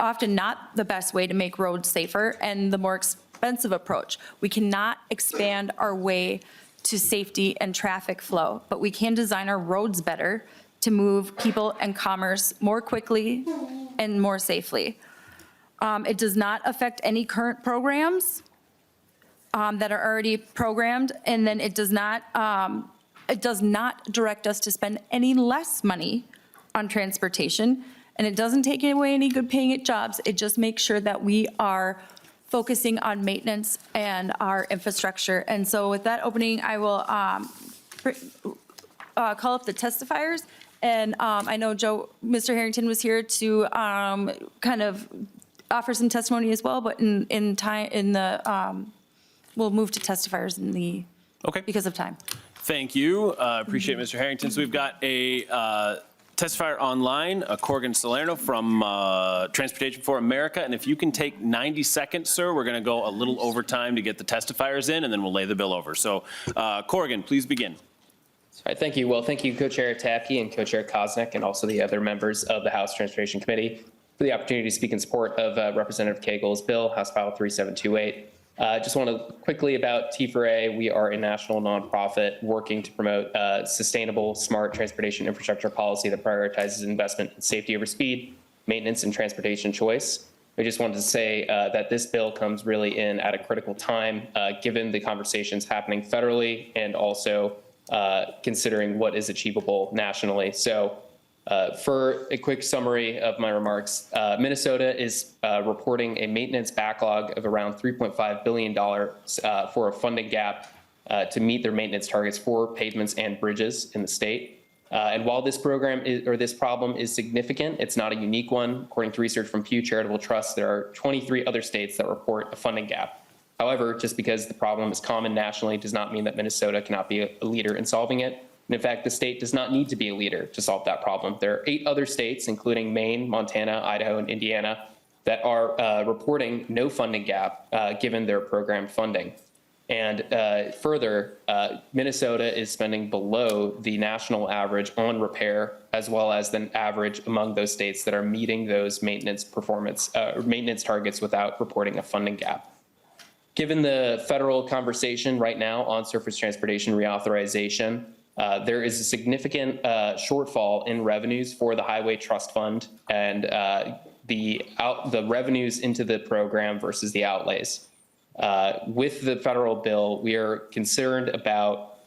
often not the best way to make roads safer and the more expensive approach. We cannot expand our way to safety and traffic flow, but we can design our roads better to move people and commerce more quickly and more safely. It does not affect any current programs that are already programmed, and then it does not direct us to spend any less money on transportation, and it doesn't take away any good paying jobs. It just makes sure that we are focusing on maintenance and our infrastructure. And so with that opening, I will call up the testifiers. And I know Mr. Harrington was here to kind of offer some testimony as well, but we'll move to testifiers because of time. Thank you. Appreciate Mr. Harrington. So we've got a testifier online, Koegel Salerno from Transportation for America. And if you can take 90 seconds, sir, we're going to go a little over time to get the testifiers in, and then we'll lay the bill over. So, Koegel, please begin. All right, thank you. Well, thank you, Co-Chair Tabke and Co-Chair Koznick, and also the other members of the House Transportation Committee for the opportunity to speak in support of Representative Koegel's bill, House File 3728. Just want to quickly about T4A. We are a national nonprofit working to promote sustainable, smart transportation infrastructure policy that prioritizes investment in safety over speed, maintenance, and transportation choice. I just wanted to say that this bill comes really in at a critical time, given the conversations happening federally and also considering what is achievable nationally. So for a quick summary of my remarks, Minnesota is reporting a maintenance backlog of around $3.5 billion for a funding gap to meet their maintenance targets for pavements and bridges in the state. And while this this problem is significant, it's not a unique one. According to research from Pew Charitable Trust, there are 23 other states that report a funding gap. However, just because the problem is common nationally does not mean that Minnesota cannot be a leader in solving it. And in fact, the state does not need to be a leader to solve that problem. There are 8 other states, including Maine, Montana, Idaho, and Indiana, that are reporting no funding gap given their program funding. And further, Minnesota is spending below the national average on repair, as well as the average among those states that are meeting those maintenance targets without reporting a funding gap. Given the federal conversation right now on surface transportation reauthorization, there is a significant shortfall in revenues for the Highway Trust Fund and the revenues into the program versus the outlays. With the federal bill, we are concerned about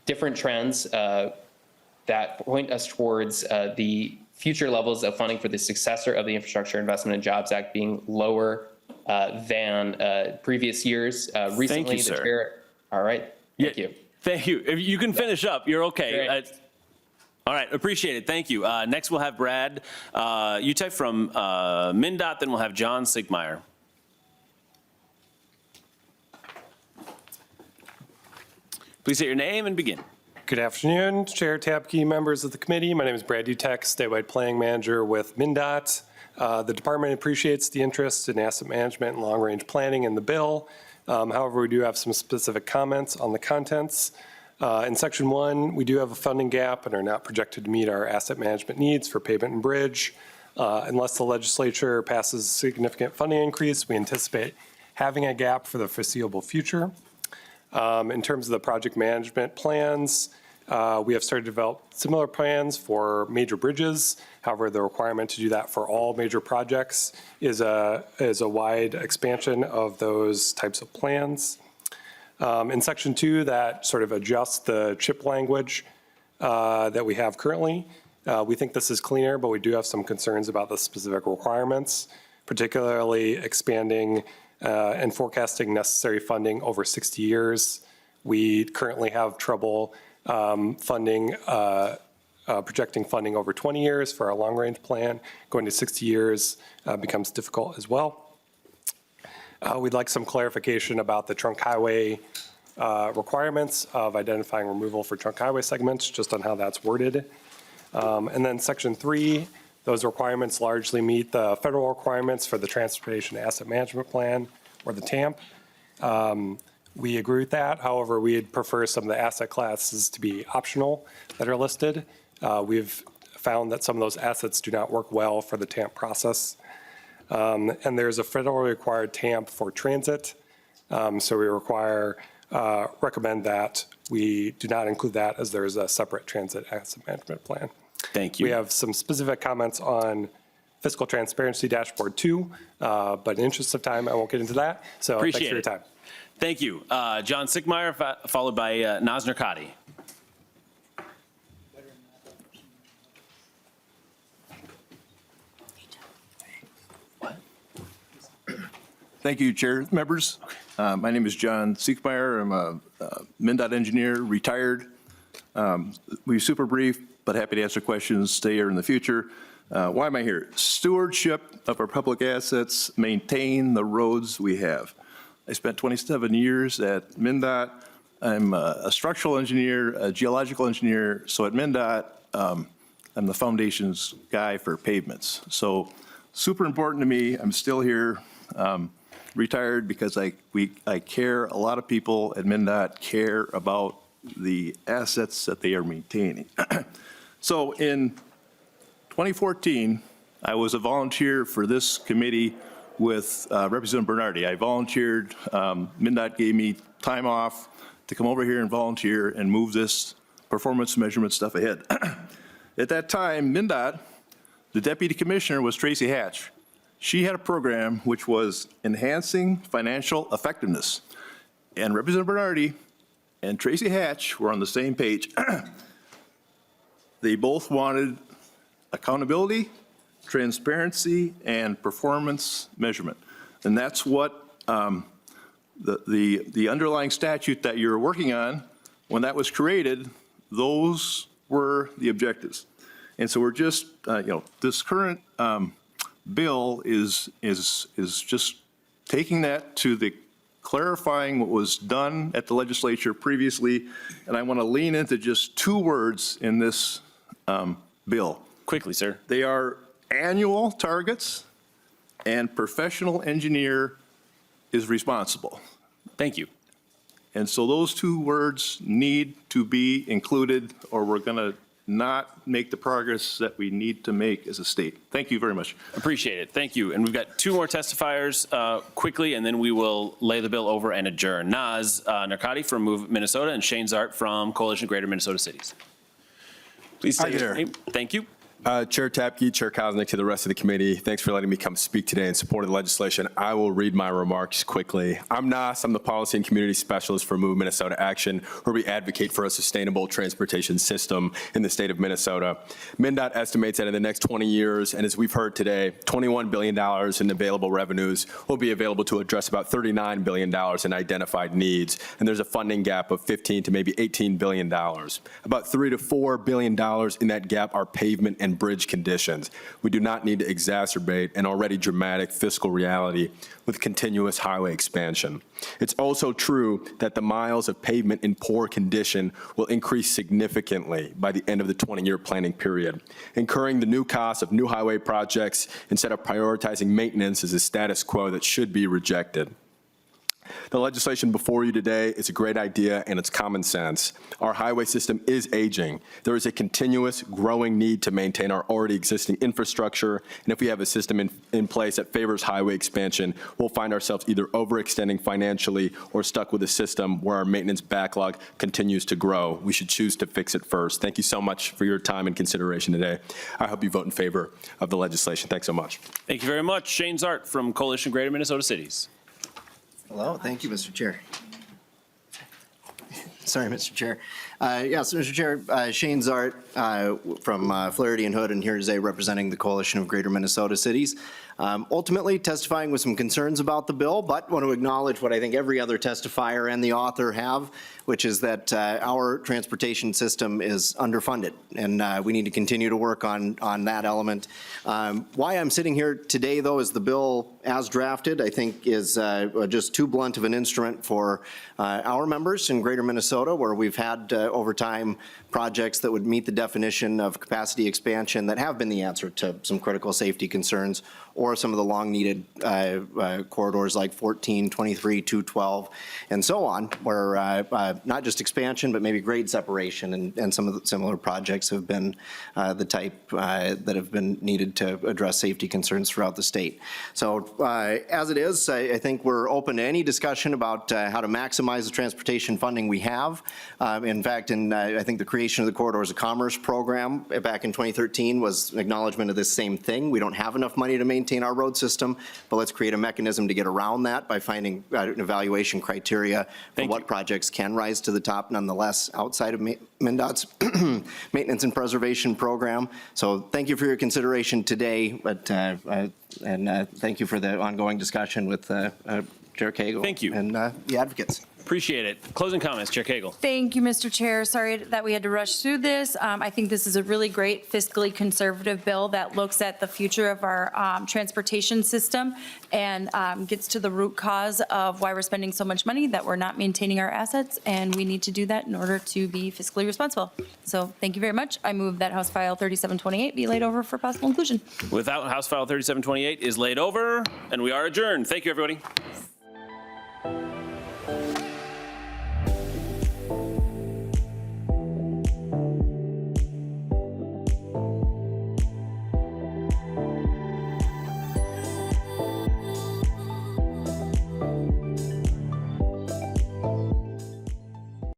different trends that point us towards the future levels of funding for the successor of the Infrastructure Investment and Jobs Act being lower than previous years. Recently, Thank you, the sir. chair. All right. Thank you. Thank you. If you can finish up, you're okay. Great. All right, appreciate it. Thank you. Next, we'll have Brad Utay from MnDOT, then we'll have John Sigmeyer. Please state your name and begin. Good afternoon, Chair Tabke, members of the committee. My name is Brad Utek, statewide planning manager with MnDOT. The department appreciates the interest in asset management and long-range planning in the bill. However, we do have some specific comments on the contents. In Section 1, we do have a funding gap and are not projected to meet our asset management needs for pavement and bridge. Unless the legislature passes a significant funding increase, we anticipate having a gap for the foreseeable future. In terms of the project management plans, we have started to develop similar plans for major bridges. However, the requirement to do that for all major projects is a wide expansion of those types of plans. In Section 2, that sort of adjusts the CHIP language that we have currently. We think this is cleaner, but we do have some concerns about the specific requirements, particularly expanding and forecasting necessary funding over 60 years. We currently have trouble projecting funding over 20 years for our long-range plan. Going to 60 years becomes difficult as well. We'd like some clarification about the trunk highway requirements of identifying removal for trunk highway segments, just on how that's worded. And then Section 3, those requirements largely meet the federal requirements for the Transportation Asset Management Plan, or the TAMP. We agree with that. However, we'd prefer some of the asset classes to be optional that are listed. We've found that some of those assets do not work well for the TAMP process. And there's a federally required TAMP for transit. So we recommend that we do not include that, as there is a separate transit asset management plan. Thank you. We have some specific comments on fiscal transparency dashboard 2, but in the interest of time, I won't get into that. So thanks for your time. Thank you. John Sigmeyer, followed by Naz Narkati. Thank you, Chair, members. My name is John Siegmeyer. I'm a MnDOT engineer, retired. We'll be super brief, but happy to answer questions today or in the future. Why am I here? Stewardship of our public assets, maintain the roads we have. I spent 27 years at MnDOT. I'm a structural engineer, a geological engineer. So at MnDOT, I'm the foundation's guy for pavements. So super important to me. I'm still here, retired because I care. A lot of people at MnDOT care about the assets that they are maintaining. So in 2014, I was a volunteer for this committee with Representative Bernardi. I volunteered, MnDOT gave me time off to come over here and volunteer and move this performance measurement stuff ahead. At that time, MnDOT, the deputy commissioner was Tracy Hatch. She had a program which was enhancing financial effectiveness. And Representative Bernardi and Tracy Hatch were on the same page. They both wanted accountability, transparency, and performance measurement. And that's what the underlying statute that you're working on, when that was created, those were the objectives. And so we're just, this current bill is just taking that to the clarifying what was done at the legislature previously. And I want to lean into just two words in this bill. Quickly, sir. They are annual targets and professional engineer is responsible. Thank you. And so those two words need to be included or we're going to not make the progress that we need to make as a state. Thank you very much. Appreciate it. Thank you. And we've got two more testifiers quickly, and then we will lay the bill over and adjourn. Naz Narkati from Move Minnesota and Shane Zart from Coalition Greater Minnesota Cities. Please say your name. Thank you. Chair Tabke, Chair Koegel, to the rest of the committee, thanks for letting me come speak today in support of the legislation. I will read my remarks quickly. I'm Nas. I'm the Policy and Community Specialist for Move Minnesota Action, where we advocate for a sustainable transportation system in the state of Minnesota. MnDOT estimates that in the next 20 years, and as we've heard today, $21 billion in available revenues will be available to address about $39 billion in identified needs, and there's a funding gap of $15 to maybe $18 billion. About $3 to $4 billion in that gap are pavement and bridge conditions. We do not need to exacerbate an already dramatic fiscal reality with continuous highway expansion. It's also true that the miles of pavement in poor condition will increase significantly by the end of the 20-year planning period. Incurring the new costs of new highway projects instead of prioritizing maintenance is a status quo that should be rejected. The legislation before you today is a great idea and it's common sense. Our highway system is aging. There is a continuous growing need to maintain our already existing infrastructure, and if we have a system in place that favors highway expansion, we'll find ourselves either overextending financially or stuck with a system where our maintenance backlog continues to grow. We should choose to fix it first. Thank you so much for your time and consideration today. I hope you vote in favor of the legislation. Thanks so much. Thank you very much. Shane Zart from Coalition Greater Minnesota Cities. Hello, thank you, Mr. Chair. Sorry, Mr. Chair. Yes, Mr. Chair, Shane Zart from Flaherty and Hood, and here today representing the Coalition of Greater Minnesota Cities. Ultimately testifying with some concerns about the bill, but want to acknowledge what I think every other testifier and the author have, which is that our transportation system is underfunded, and we need to continue to work on that element. Why I'm sitting here today, though, is the bill as drafted, I think, is just too blunt of an instrument for our members in Greater Minnesota, where we've had over time projects that would meet the definition of capacity expansion that have been the answer to some critical safety concerns, or some of the long-needed corridors like 14, 23, 212, and so on, where not just expansion, but maybe grade separation and some of the similar projects have been the type that have been needed to address safety concerns throughout the state. So as it is, I think we're open to any discussion about how to maximize the transportation funding we have. In fact, I think the creation of the Corridors of Commerce program back in 2013 was an acknowledgement of this same thing. We don't have enough money to maintain our road system, but let's create a mechanism to get around that by finding an evaluation criteria for what projects can rise to the top nonetheless outside of MnDOT's maintenance and preservation program. So thank you for your consideration today, but and thank you for the ongoing discussion with Chair Koegel. Thank you. And the advocates. Appreciate it. Closing comments, Chair Koegel. Thank you, Mr. Chair. Sorry that we had to rush through this. I think this is a really great fiscally conservative bill that looks at the future of our transportation system and gets to the root cause of why we're spending so much money, that we're not maintaining our assets, and we need to do that in order to be fiscally responsible. So thank you very much. I move that House File 3728 be laid over for possible inclusion. Without House File 3728 is laid over, and we are adjourned. Thank you, everybody.